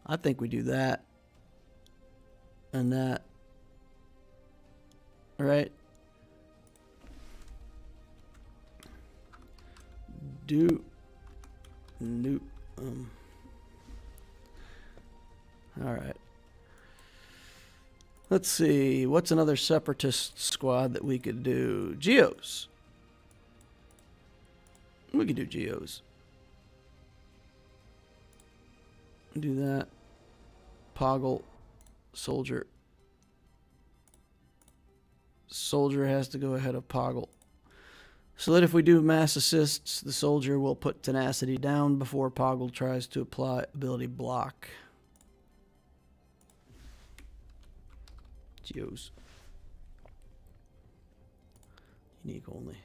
I think we do that. And that. All right. Do Newt. All right. Let's see. What's another separatist squad that we could do? Geos. We could do Geos. Do that. Poggle. Soldier. Soldier has to go ahead of Poggle. So that if we do mass assists, the soldier will put tenacity down before Poggle tries to apply ability block. Geos. Unique only.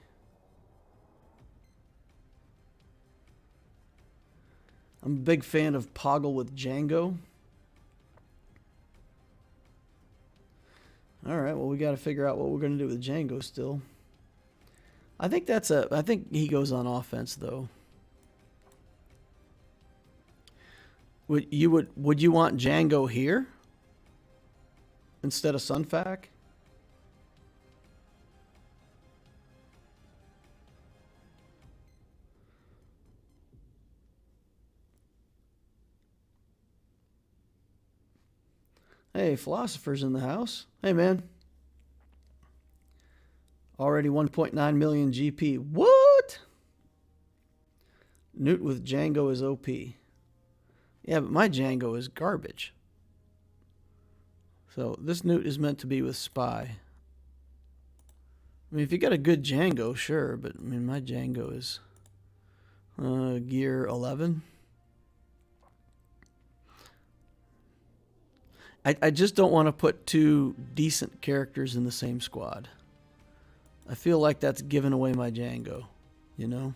I'm a big fan of Poggle with Django. All right, well, we got to figure out what we're going to do with Django still. I think he goes on offense though. Would you want Django here instead of Sunfac? Hey, Philosopher's in the house. Hey, man. Already 1.9 million GP. What? Newt with Django is OP. Yeah, but my Django is garbage. So this Newt is meant to be with Spy. I mean, if you got a good Django, sure. But, I mean, my Django is gear 11. I just don't want to put 2 decent characters in the same squad. I feel like that's giving away my Django, you know?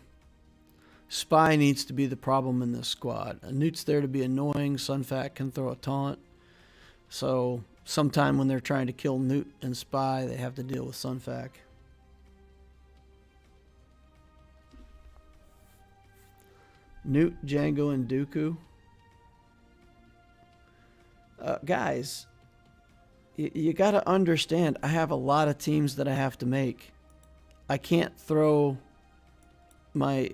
Spy needs to be the problem in this squad. Newt's there to be annoying. Sunfac can throw a taunt. So sometime when they're trying to kill Newt and Spy, they have to deal with Sunfac. Newt, Django, and Dooku. Guys, you got to understand, I have a lot of teams that I have to make. I can't throw my,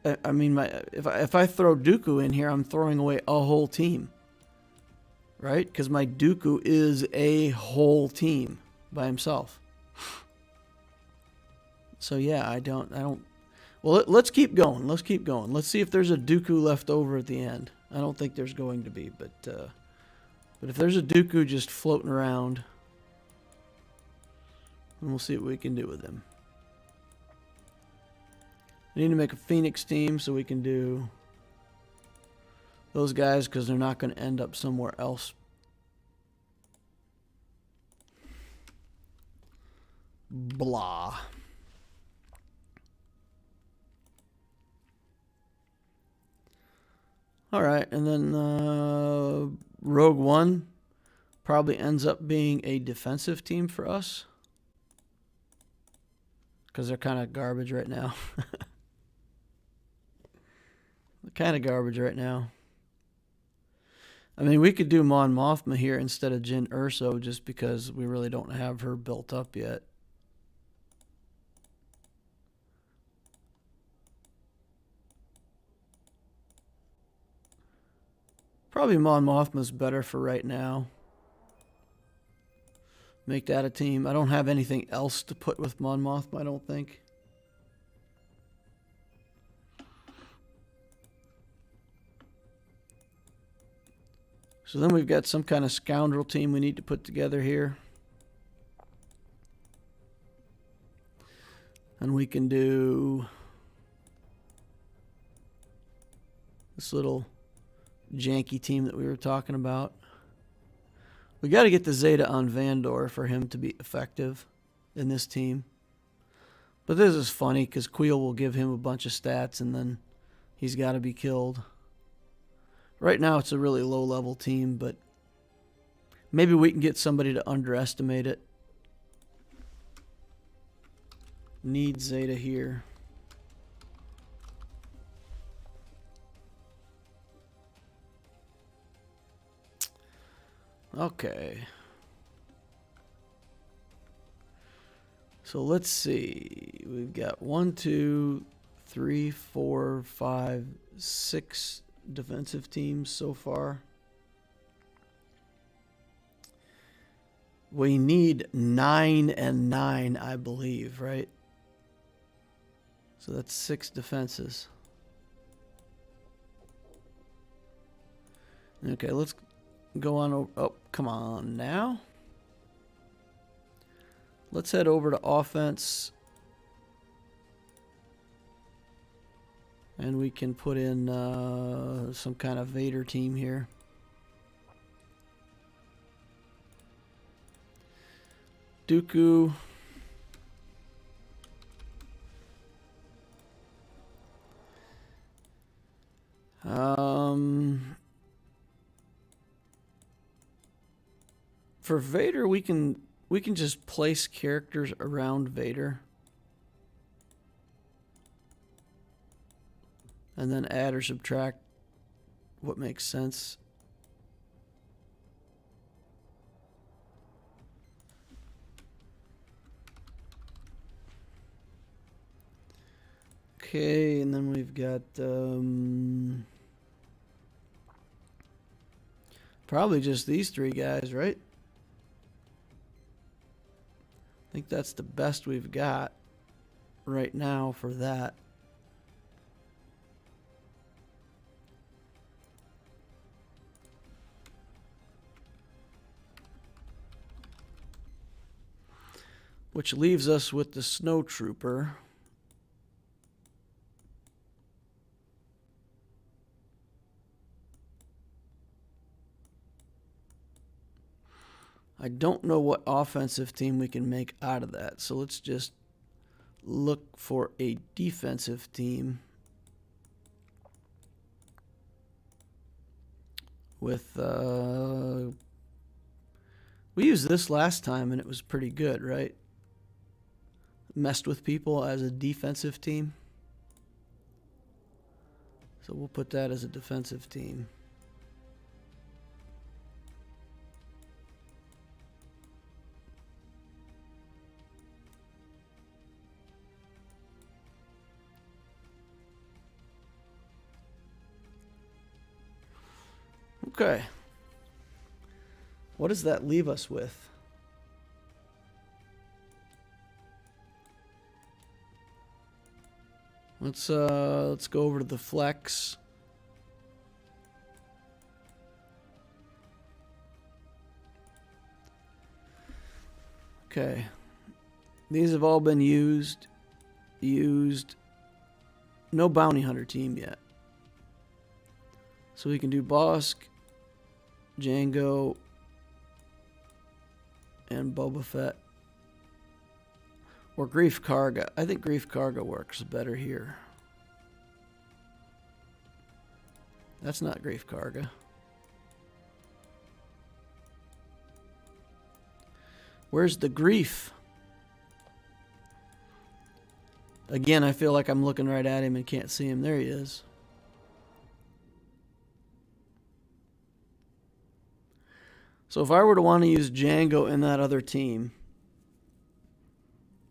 if I throw Dooku in here, I'm throwing away a whole team. Right? Because my Dooku is a whole team by himself. So yeah, I don't Well, let's keep going. Let's keep going. Let's see if there's a Dooku left over at the end. I don't think there's going to be, but if there's a Dooku just floating around, then we'll see what we can do with him. We need to make a Phoenix team so we can do those guys because they're not going to end up somewhere else. Blah. All right, and then Rogue One probably ends up being a defensive team for us because they're kind of garbage right now. They're kind of garbage right now. I mean, we could do Mon Mothma here instead of Jyn Erso just because we really don't have her built up yet. Probably Mon Mothma's better for right now. Make that a team. I don't have anything else to put with Mon Mothma, I don't think. So then we've got some kind of scoundrel team we need to put together here. And we can do this little janky team that we were talking about. We got to get the Zeta on Vandor for him to be effective in this team. But this is funny because Queel will give him a bunch of stats and then he's got to be killed. Right now it's a really low-level team, but maybe we can get somebody to underestimate it. Need Zeta here. Okay. So let's see. We've got 1, 2, 3, 4, 5, 6 defensive teams so far. We need 9 and 9, I believe, right? So that's 6 defenses. Okay, let's go on over. Oh, come on now. Let's head over to offense. And we can put in some kind of Vader team here. Dooku. For Vader, we can just place characters around Vader. And then add or subtract what makes sense. Okay, and then we've got probably just these 3 guys, right? I think that's the best we've got right now for that. Which leaves us with the Snow Trooper. I don't know what offensive team we can make out of that. So let's just look for a defensive team with we used this last time and it was pretty good, right? Messed with people as a defensive team. So we'll put that as a defensive team. Okay. What does that leave us with? Let's go over to the flex. Okay. These have all been used. No bounty hunter team yet. So we can do Bosk, Django, and Boba Fett. Or Grief Karga. I think Grief Karga works better here. That's not Grief Karga. Where's the Grief? Again, I feel like I'm looking right at him and can't see him. There he is. So if I were to want to use Django in that other team,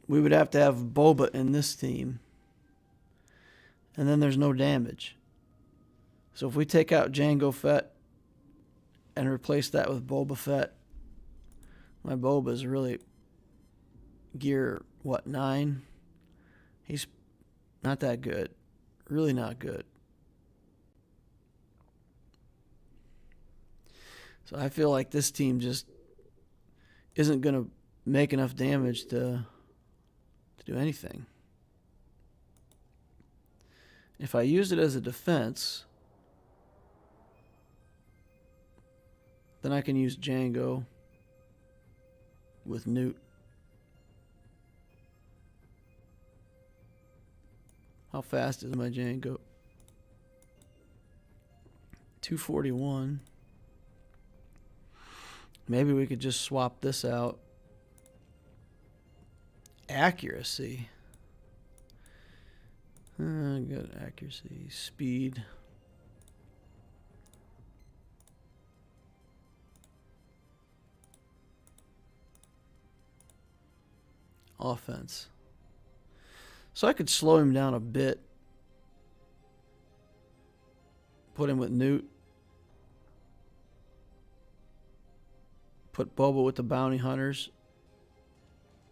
we would have to have Boba in this team. And then there's no damage. So if we take out Django Fett and replace that with Boba Fett, my Boba is really gear, what, 9? He's not that good. Really not good. So I feel like this team just isn't going to make enough damage to do anything. If I use it as a defense, then I can use Django with Newt. How fast is my Django? 241. Maybe we could just swap this out. Accuracy. Good accuracy. Speed. Offense. So I could slow him down a bit. Put him with Newt. Put Boba with the bounty hunters.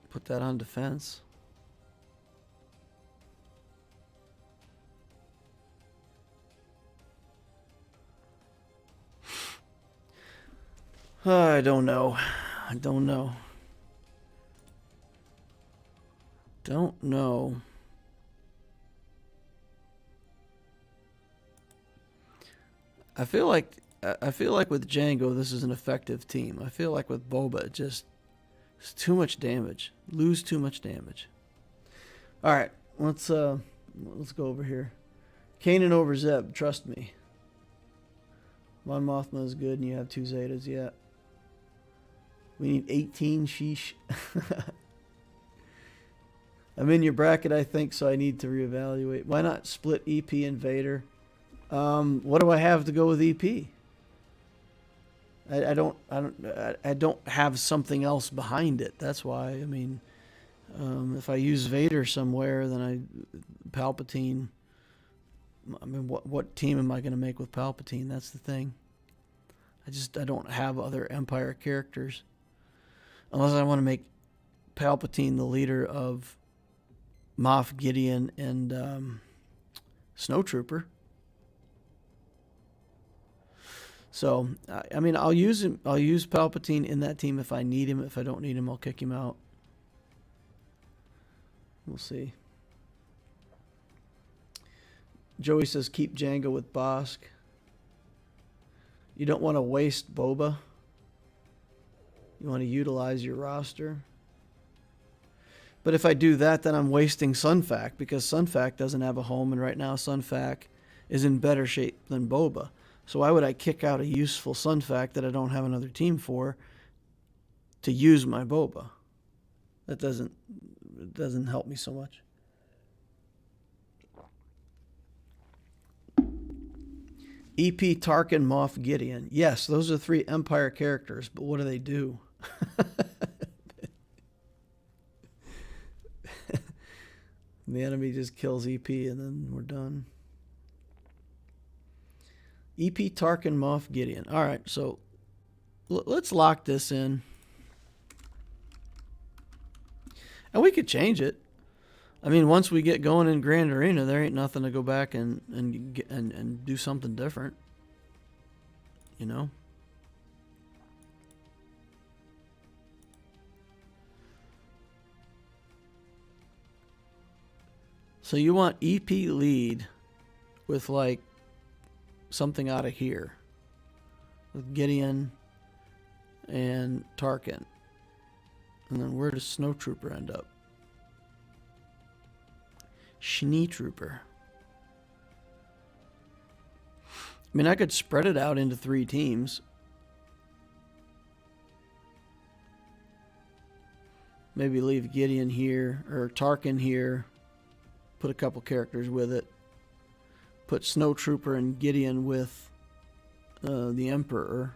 Put that on defense. I don't know. Don't know. I feel like with Django this is an effective team. I feel like with Boba it's too much damage. Lose too much damage. All right, let's go over here. Kanan over Zeb, trust me. Mon Mothma is good and you have 2 Zetas yet. We need 18, sheesh. I'm in your bracket, I think, so I need to reevaluate. Why not split EP and Vader? What do I have to go with EP? I don't have something else behind it. That's why. I mean, if I use Vader somewhere, then Palpatine. I mean, what team am I going to make with Palpatine? That's the thing. I don't have other Empire characters, unless I want to make Palpatine the leader of Moff Gideon and Snowtrooper. So, I mean, I'll use Palpatine in that team if I need him. If I don't need him, I'll kick him out. We'll see. Joey says keep Django with Bosk. You don't want to waste Boba. You want to utilize your roster. But if I do that, then I'm wasting Sunfac, because Sunfac doesn't have a home, and right now Sunfac is in better shape than Boba. So why would I kick out a useful Sunfac that I don't have another team for to use my Boba? That doesn't help me so much. EP, Tarkin, Moff Gideon. Yes, those are 3 Empire characters, but what do they do? The enemy just kills EP and then we're done. EP, Tarkin, Moff Gideon. All right, so let's lock this in. And we could change it. I mean, once we get going in Grand Arena, there ain't nothing to go back and do something different. You know? So you want EP lead with like something out of here. With Gideon and Tarkin. And then where does Snow Trooper end up? Schnee Trooper. I mean, I could spread it out into 3 teams. Maybe leave Gideon here, or Tarkin here. Put a couple characters with it. Put Snow Trooper and Gideon with the Emperor.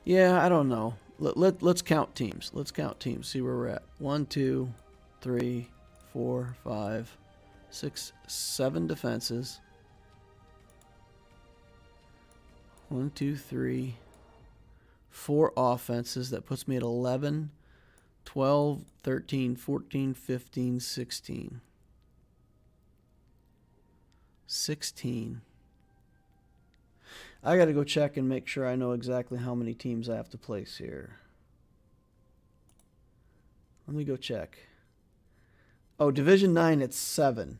Yeah, I don't know. Let's count teams. Let's count teams. See where we're at. 1, 2, 3, 4, 5, 6, 7 defenses. 1, 2, 3, 4 offenses. That puts me at 11, 12, 13, 14, 15, 16. 16. I got to go check and make sure I know exactly how many teams I have to place here. Let me go check. Oh, Division 9, it's 7.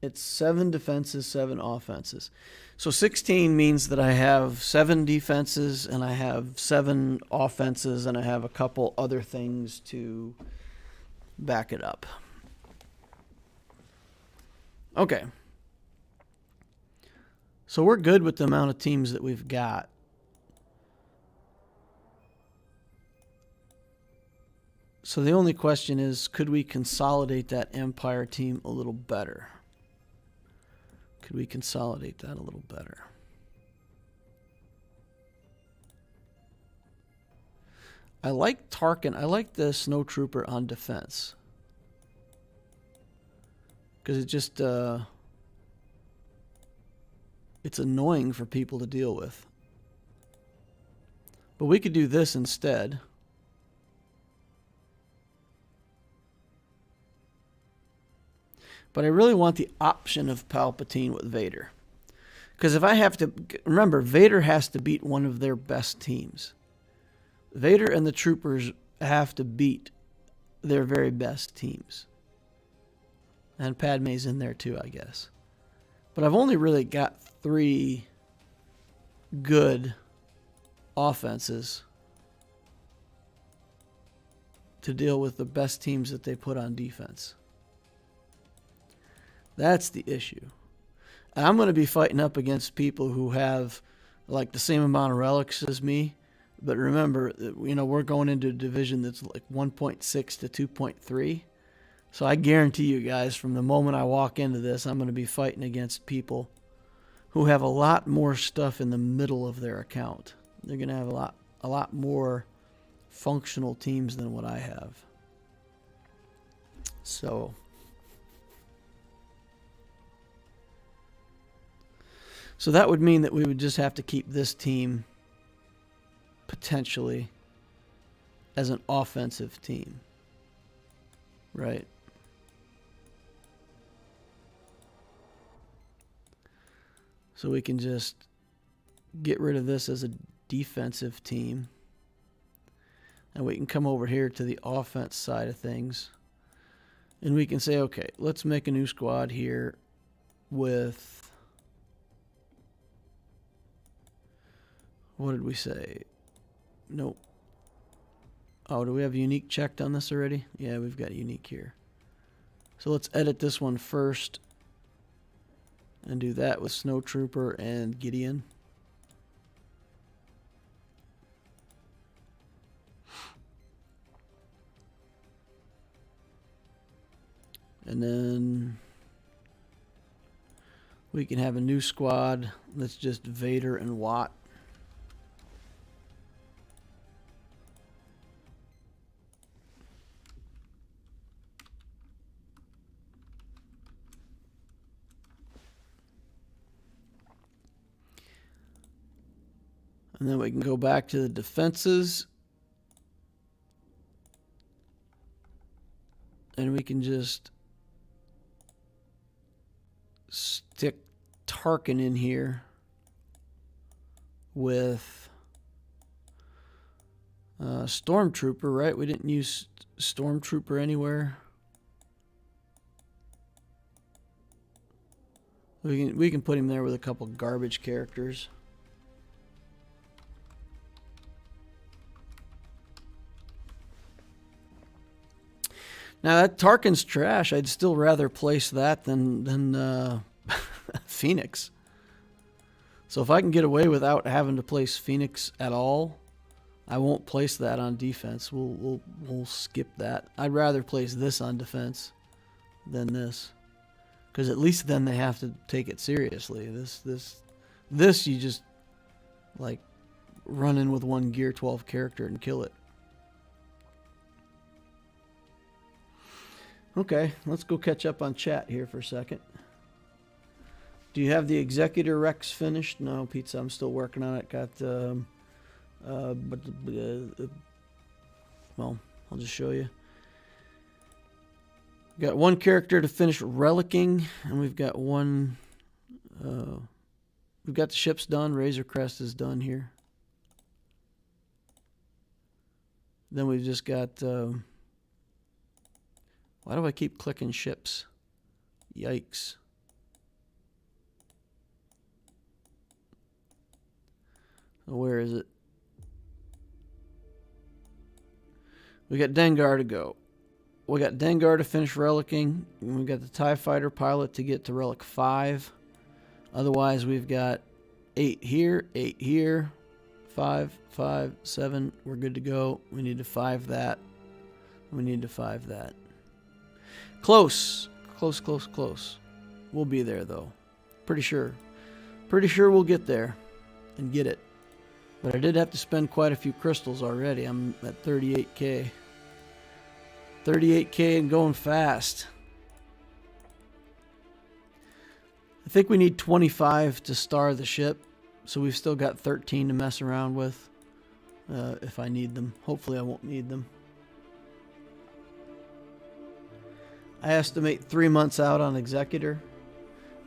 It's 7 defenses, 7 offenses. So 16 means that I have 7 defenses and I have 7 offenses and I have a couple other things to back it up. Okay. So we're good with the amount of teams that we've got. So the only question is, could we consolidate that Empire team a little better? Could we consolidate that a little better? I like Tarkin. I like the Snow Trooper on defense. Because it just... it's annoying for people to deal with. But we could do this instead. But I really want the option of Palpatine with Vader. Because if I have to... Remember, Vader has to beat one of their best teams. Vader and the troopers have to beat their very best teams. And Padme's in there too, I guess. But I've only really got 3 good offenses to deal with the best teams that they put on defense. That's the issue. And I'm going to be fighting up against people who have like the same amount of relics as me. But remember, you know, we're going into a division that's like 1.6 to 2.3. So I guarantee you guys, from the moment I walk into this, I'm going to be fighting against people who have a lot more stuff in the middle of their account. They're going to have a lot more functional teams than what I have. So that would mean that we would just have to keep this team potentially as an offensive team. Right? So we can just get rid of this as a defensive team. And we can come over here to the offense side of things. And we can say, okay, let's make a new squad here with... What did we say? Nope. Oh, do we have unique checked on this already? Yeah, we've got unique here. So let's edit this one first. And do that with Snow Trooper and Gideon. And then we can have a new squad that's just Vader and Watt. And then we can go back to the defenses. And we can just stick Tarkin in here with Stormtrooper, right? We didn't use Stormtrooper anywhere. We can put him there with a couple garbage characters. Now that Tarkin's trash. I'd still rather place that than Phoenix. So if I can get away without having to place Phoenix at all, I won't place that on defense. We'll skip that. I'd rather place this on defense than this, because at least then they have to take it seriously. This you just like run in with one Gear 12 character and kill it. Okay, let's go catch up on chat here for a second. Do you have the Executor Rex finished? No, Pizza, I'm still working on it. Got, well, I'll just show you. Got one character to finish relicking, and we've got one, we've got the ships done. Razor Crest is done here. Then we've just got, why do I keep clicking ships? Yikes. Where is it? We got Dengar to go. We got Dengar to finish relicking. And we got the TIE Fighter pilot to get to Relic 5. Otherwise, we've got 8 here, 8 here, 5, 5, 7. We're good to go. We need to 5 that. We need to 5 that. Close. Close, close, close. We'll be there, though. Pretty sure. Pretty sure we'll get there and get it. But I did have to spend quite a few crystals already. I'm at 38k. 38k and going fast. I think we need 25 to star the ship. So we've still got 13 to mess around with. If I need them. Hopefully I won't need them. I estimate 3 months out on Executor.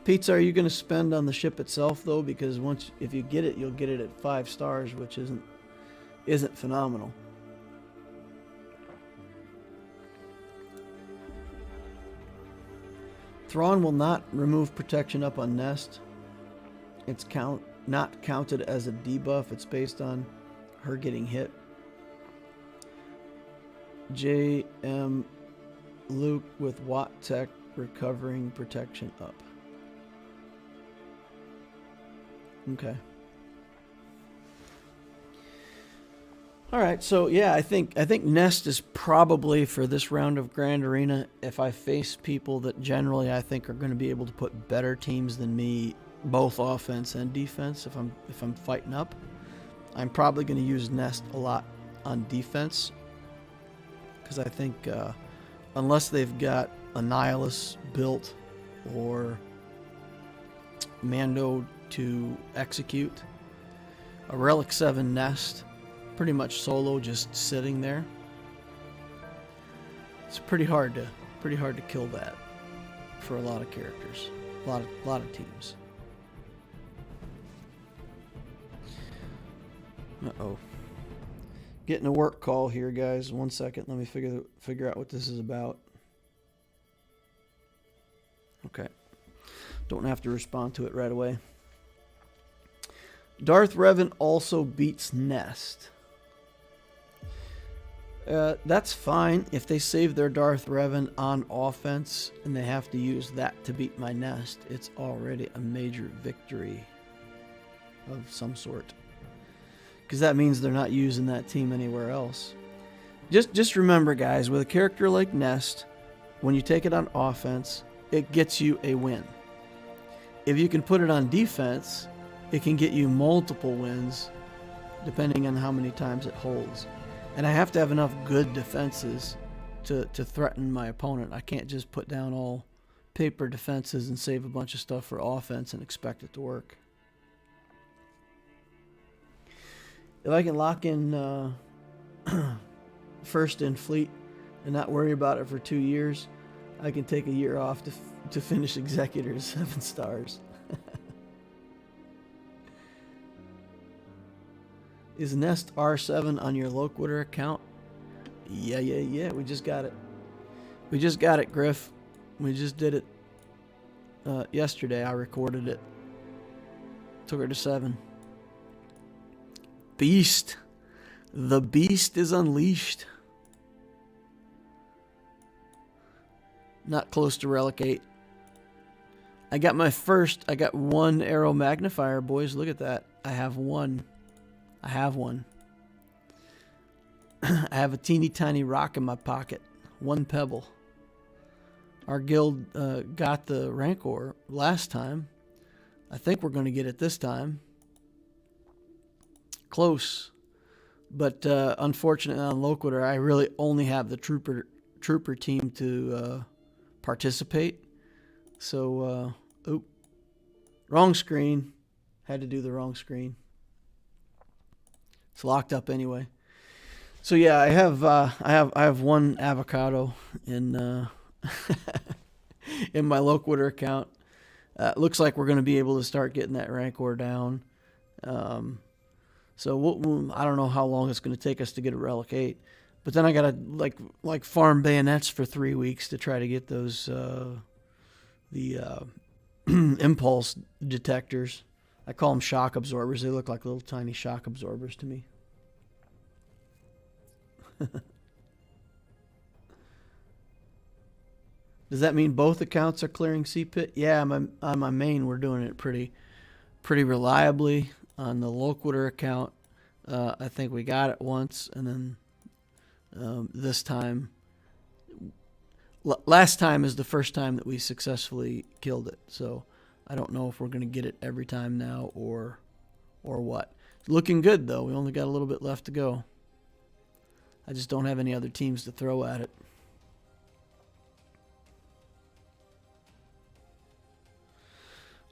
Pizza, are you going to spend on the ship itself though? Because if you get it, you'll get it at 5 stars, which isn't phenomenal. Thrawn will not remove protection up on Nest. It's not counted as a debuff. It's based on her getting hit. JM Luke with Watt Tech recovering protection up. Okay. All right, so yeah, I think Nest is probably for this round of Grand Arena. If I face people that generally I think are going to be able to put better teams than me, both offense and defense, if I'm fighting up, I'm probably going to use Nest a lot on defense, because I think unless they've got Annihilus built or Mando to execute, a Relic 7 Nest pretty much solo, just sitting there, it's pretty hard to kill that for a lot of characters, a lot of teams. Uh-oh. Getting a work call here, guys. 1 second. Let me figure out what this is about. Okay. Don't have to respond to it right away. Darth Revan also beats Nest. That's fine if they save their Darth Revan on offense and they have to use that to beat my Nest. It's already a major victory of some sort, because that means they're not using that team anywhere else. Just remember, guys, with a character like Nest, when you take it on offense, it gets you a win. If you can put it on defense, it can get you multiple wins depending on how many times it holds. And I have to have enough good defenses to threaten my opponent. I can't just put down all paper defenses and save a bunch of stuff for offense and expect it to work. if I can lock in first in fleet and not worry about it for 2 years, I can take a year off to finish Executors 7 stars. Is Nest R7 on your Loquitur account? Yeah. We just got it. We just got it, Griff. We just did it yesterday. I recorded it. Took her to 7. Beast. The beast is unleashed. Not close to Relic 8. I got one arrow magnifier, boys. Look at that. I have one. I have a teeny tiny rock in my pocket. 1 pebble. Our guild got the Rancor last time. I think we're going to get it this time. Close. But unfortunately on Loquitur, I really only have the trooper team to participate. So, wrong screen. Had to do the wrong screen. It's locked up anyway. So yeah, I have one avocado in in my Loquitur account. Looks like we're going to be able to start getting that Rancor down. So I don't know how long it's going to take us to get a Relic 8. But then I got to like farm bayonets for 3 weeks to try to get those the impulse detectors. I call them shock absorbers. They look like little tiny shock absorbers to me. Does that mean both accounts are clearing CPIT? Yeah, on my main we're doing it pretty reliably. On the Loquitur account, I think we got it once, and then this time, last time is the first time that we successfully killed it. So I don't know if we're going to get it every time now or what. It's looking good though. We only got a little bit left to go. I just don't have any other teams to throw at it.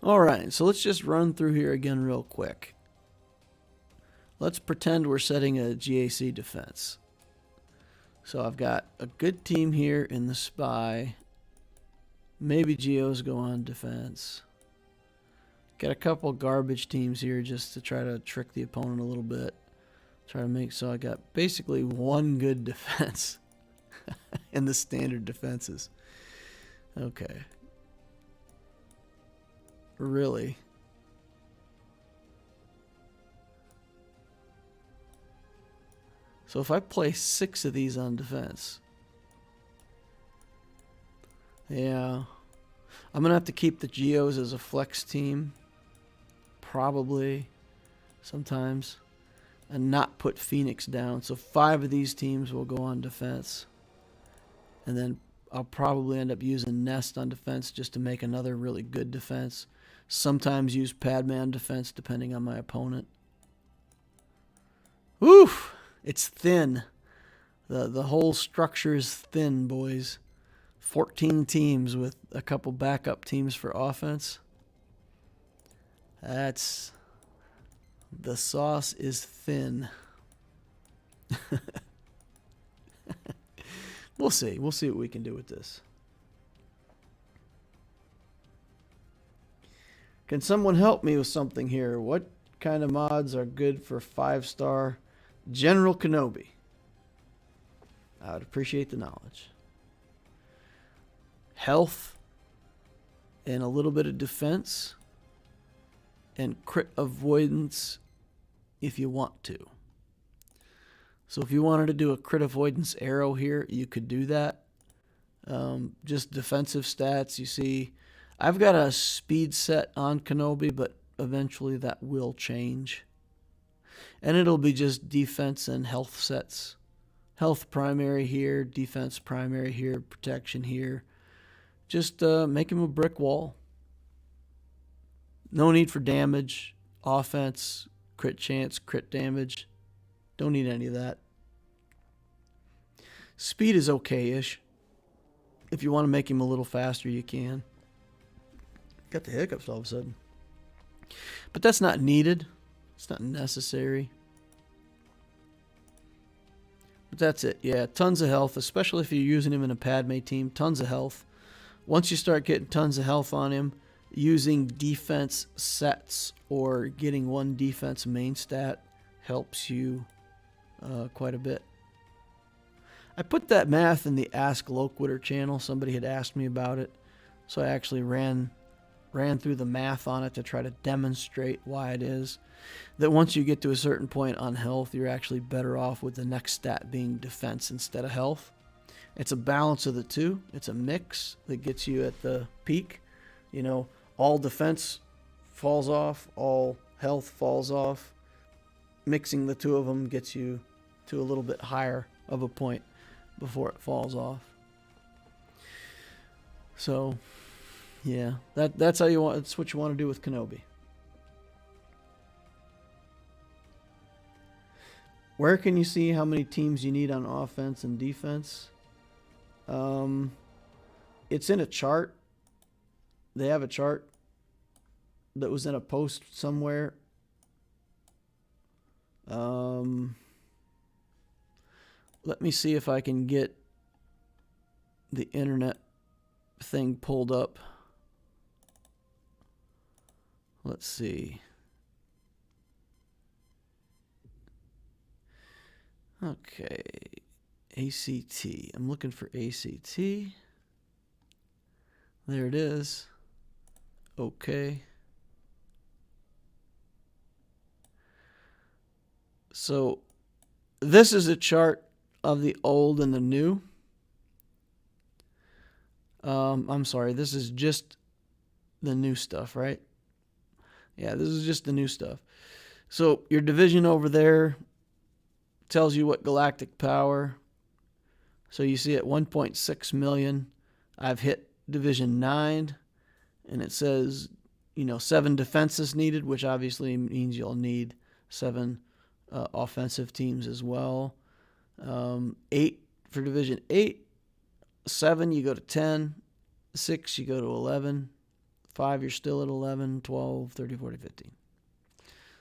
All right, so let's just run through here again real quick. Let's pretend we're setting a GAC defense. So I've got a good team here in the spy. Maybe Geos go on defense. Got a couple garbage teams here just to try to trick the opponent a little bit. Try to make so I got basically one good defense in the standard defenses. Okay. Really? So if I place 6 of these on defense, yeah, I'm gonna have to keep the Geos as a flex team, probably, sometimes, and not put Phoenix down. So 5 of these teams will go on defense, and then I'll probably end up using Nest on defense just to make another really good defense. Sometimes use Padman defense depending on my opponent. Oof! It's thin. The whole structure is thin, boys. 14 teams with a couple backup teams for offense. The sauce is thin. We'll see. We'll see what we can do with this. Can someone help me with something here? What kind of mods are good for 5-star General Kenobi? I would appreciate the knowledge. Health and a little bit of defense and crit avoidance if you want to. So if you wanted to do a crit avoidance arrow here, you could do that. Just defensive stats. You see, I've got a speed set on Kenobi, but eventually that will change. And it'll be just defense and health sets. Health primary here, defense primary here, protection here. Just make him a brick wall. No need for damage, offense, crit chance, crit damage. Don't need any of that. Speed is okay-ish. If you want to make him a little faster, you can. Got the hiccups all of a sudden. But that's not needed. It's not necessary. But that's it. Yeah, tons of health, especially if you're using him in a Padme team. Tons of health. Once you start getting tons of health on him, using defense sets or getting one defense main stat helps you quite a bit. I put that math in the Ask Loquitur channel. Somebody had asked me about it, so I actually ran through the math on it to try to demonstrate why it is that once you get to a certain point on health, you're actually better off with the next stat being defense instead of health. It's a balance of the two. It's a mix that gets you at the peak. You know, all defense falls off, all health falls off. Mixing the two of them gets you to a little bit higher of a point before it falls off. So, yeah, that's how you want. That's what you want to do with Kenobi. Where can you see how many teams you need on offense and defense? It's in a chart. They have a chart that was in a post somewhere. Let me see if I can get the internet thing pulled up. Let's see. Okay. ACT. I'm looking for ACT. There it is. Okay. So this is a chart of the old and the new. I'm sorry, this is just the new stuff, right? Yeah, this is just the new stuff. So your division over there tells you what galactic power. So you see at 1.6 million, I've hit division 9, and it says, 7 defenses needed, which obviously means you'll need 7 offensive teams as well. 8 for division 8. 7, you go to 10. 6, you go to 11. 5, you're still at 11. 12, 13, 14, 15.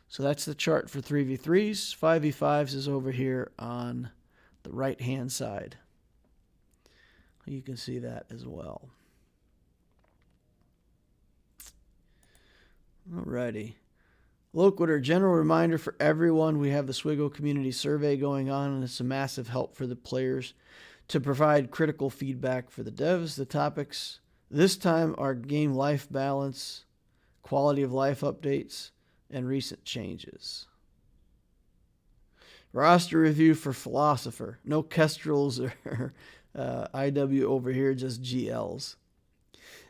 So that's the chart for 3v3s. 5v5s is over here on the right-hand side. You can see that as well. Alrighty. Loquitur, general reminder for everyone, we have the Swiggo Community Survey going on, and it's a massive help for the players to provide critical feedback for the devs. The topics this time are game life balance, quality of life updates, and recent changes. Roster review for Philosopher. No Kestrels or IW over here, just GLs.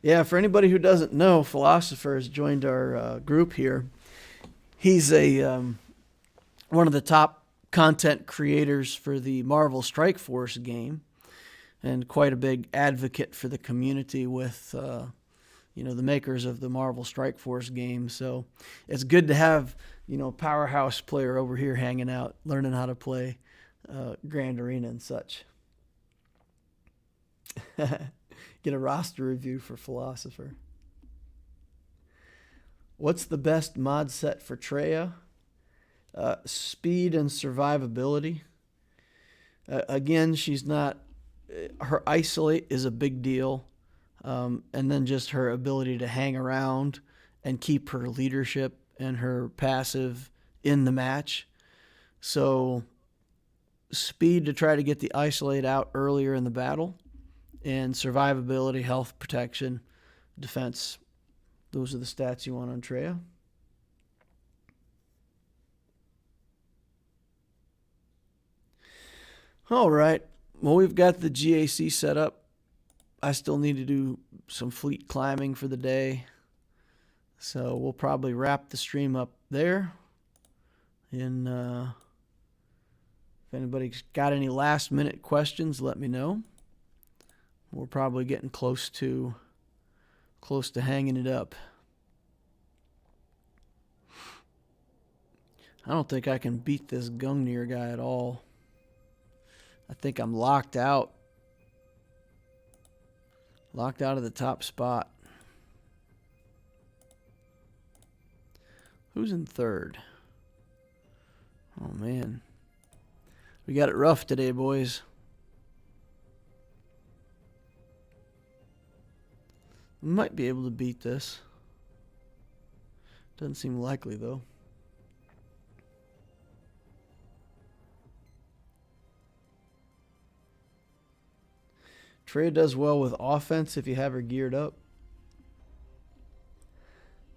Yeah, for anybody who doesn't know, Philosopher has joined our group here. He's one of the top content creators for the Marvel Strike Force game, and quite a big advocate for the community with the makers of the Marvel Strike Force game. So it's good to have powerhouse player over here hanging out, learning how to play Grand Arena and such. Get a roster review for Philosopher. What's the best mod set for Traya? Speed and survivability. Again, she's not... Her isolate is a big deal. And then just her ability to hang around and keep her leadership and her passive in the match. So speed to try to get the isolate out earlier in the battle, and survivability, health protection, defense. Those are the stats you want on Traya. All right. Well, we've got the GAC set up. I still need to do some fleet climbing for the day. So we'll probably wrap the stream up there. And if anybody's got any last minute questions, let me know. We're probably getting close to hanging it up. I don't think I can beat this Gungnir guy at all. I think I'm locked out. Locked out of the top spot. Who's in third? Oh, man. We got it rough today, boys. We might be able to beat this. Doesn't seem likely, though. Trey does well with offense if you have her geared up.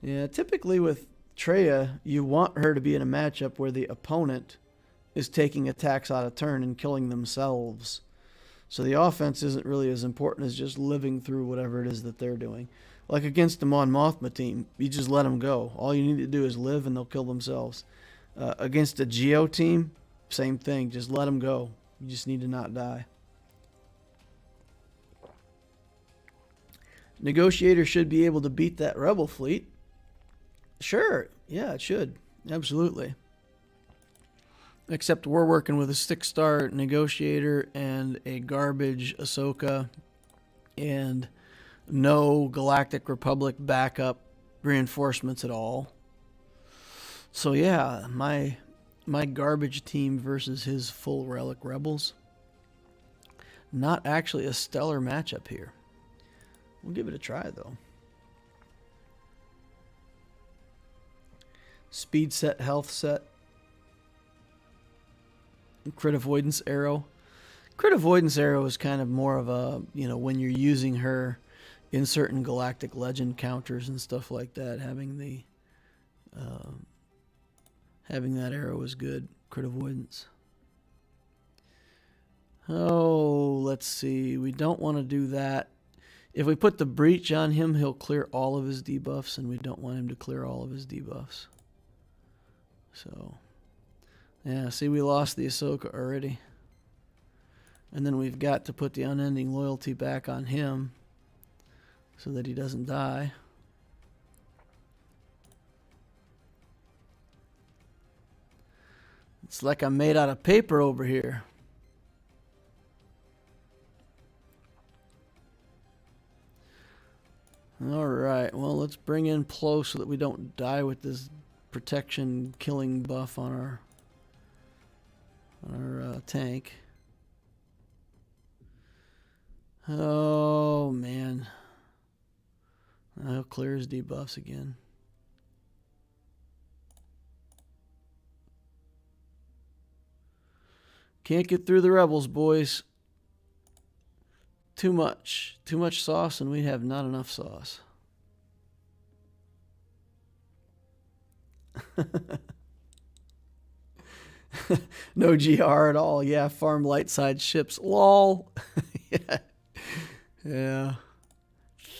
Yeah, typically with Treya, you want her to be in a matchup where the opponent is taking attacks out of turn and killing themselves. So the offense isn't really as important as just living through whatever it is that they're doing. Like against the Mon Mothma team, you just let them go. All you need to do is live and they'll kill themselves. Against a Geo team, same thing. Just let them go. You just need to not die. Negotiator should be able to beat that Rebel fleet. Sure. Yeah, it should. Absolutely. Except we're working with a 6-star Negotiator and a garbage Ahsoka and no Galactic Republic backup reinforcements at all. So yeah, my garbage team versus his full Relic Rebels. Not actually a stellar matchup here. We'll give it a try, though. Speed set, health set. Crit avoidance arrow. Crit avoidance arrow is kind of more of a, when you're using her in certain galactic legend counters and stuff like that, having that arrow is good. Crit avoidance. Oh, let's see. We don't want to do that. If we put the breach on him, he'll clear all of his debuffs, and we don't want him to clear all of his debuffs. So, yeah, see, we lost the Ahsoka already. And then we've got to put the unending loyalty back on him so that he doesn't die. It's like I'm made out of paper over here. All right, well, let's bring in Plo so that we don't die with this protection killing buff on our tank. Oh, man. I'll clear his debuffs again. Can't get through the rebels, boys. Too much sauce, and we have not enough sauce. No GR at all. Yeah, farm light side ships. Lol. Yeah.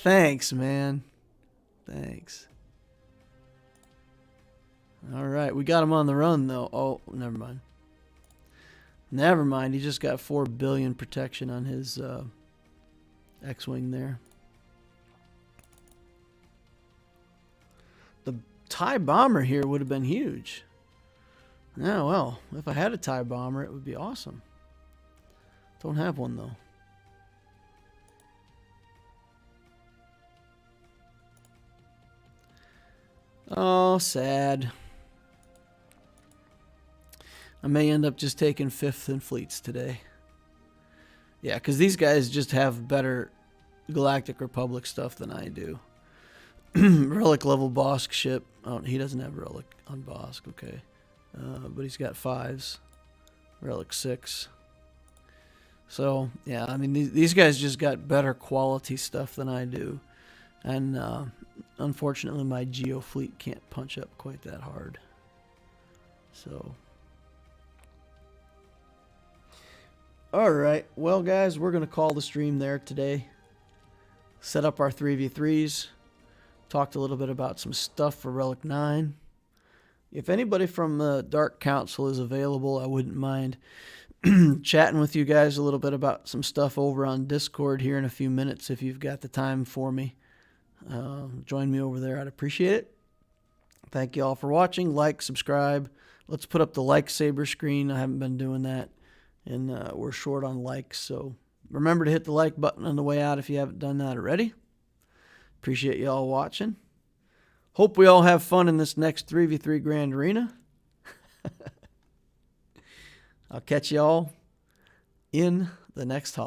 Thanks, man. Thanks. All right, we got him on the run, though. Oh, never mind. Never mind. He just got 4 billion protection on his X-Wing there. The TIE bomber here would have been huge. Yeah, well, if I had a TIE bomber, it would be awesome. Don't have one, though. Oh, sad. I may end up just taking 5th in fleets today. Yeah, because these guys just have better Galactic Republic stuff than I do. Relic level Bosk ship. Oh, he doesn't have Relic on Bosk, okay. But he's got 5s. Relic 6. So, yeah, I mean, these guys just got better quality stuff than I do. And unfortunately, my Geo fleet can't punch up quite that hard. So... Alright, well guys, we're going to call the stream there today. Set up our 3v3s. Talked a little bit about some stuff for Relic 9. If anybody from the Dark Council is available, I wouldn't mind chatting with you guys a little bit about some stuff over on Discord here in a few minutes if you've got the time for me. Join me over there. I'd appreciate it. Thank you all for watching. Like, subscribe. Let's put up the like saber screen. I haven't been doing that. And we're short on likes, so remember to hit the like button on the way out if you haven't done that already. Appreciate you all watching. Hope we all have fun in this next 3v3 Grand Arena. I'll catch y'all in the next haul.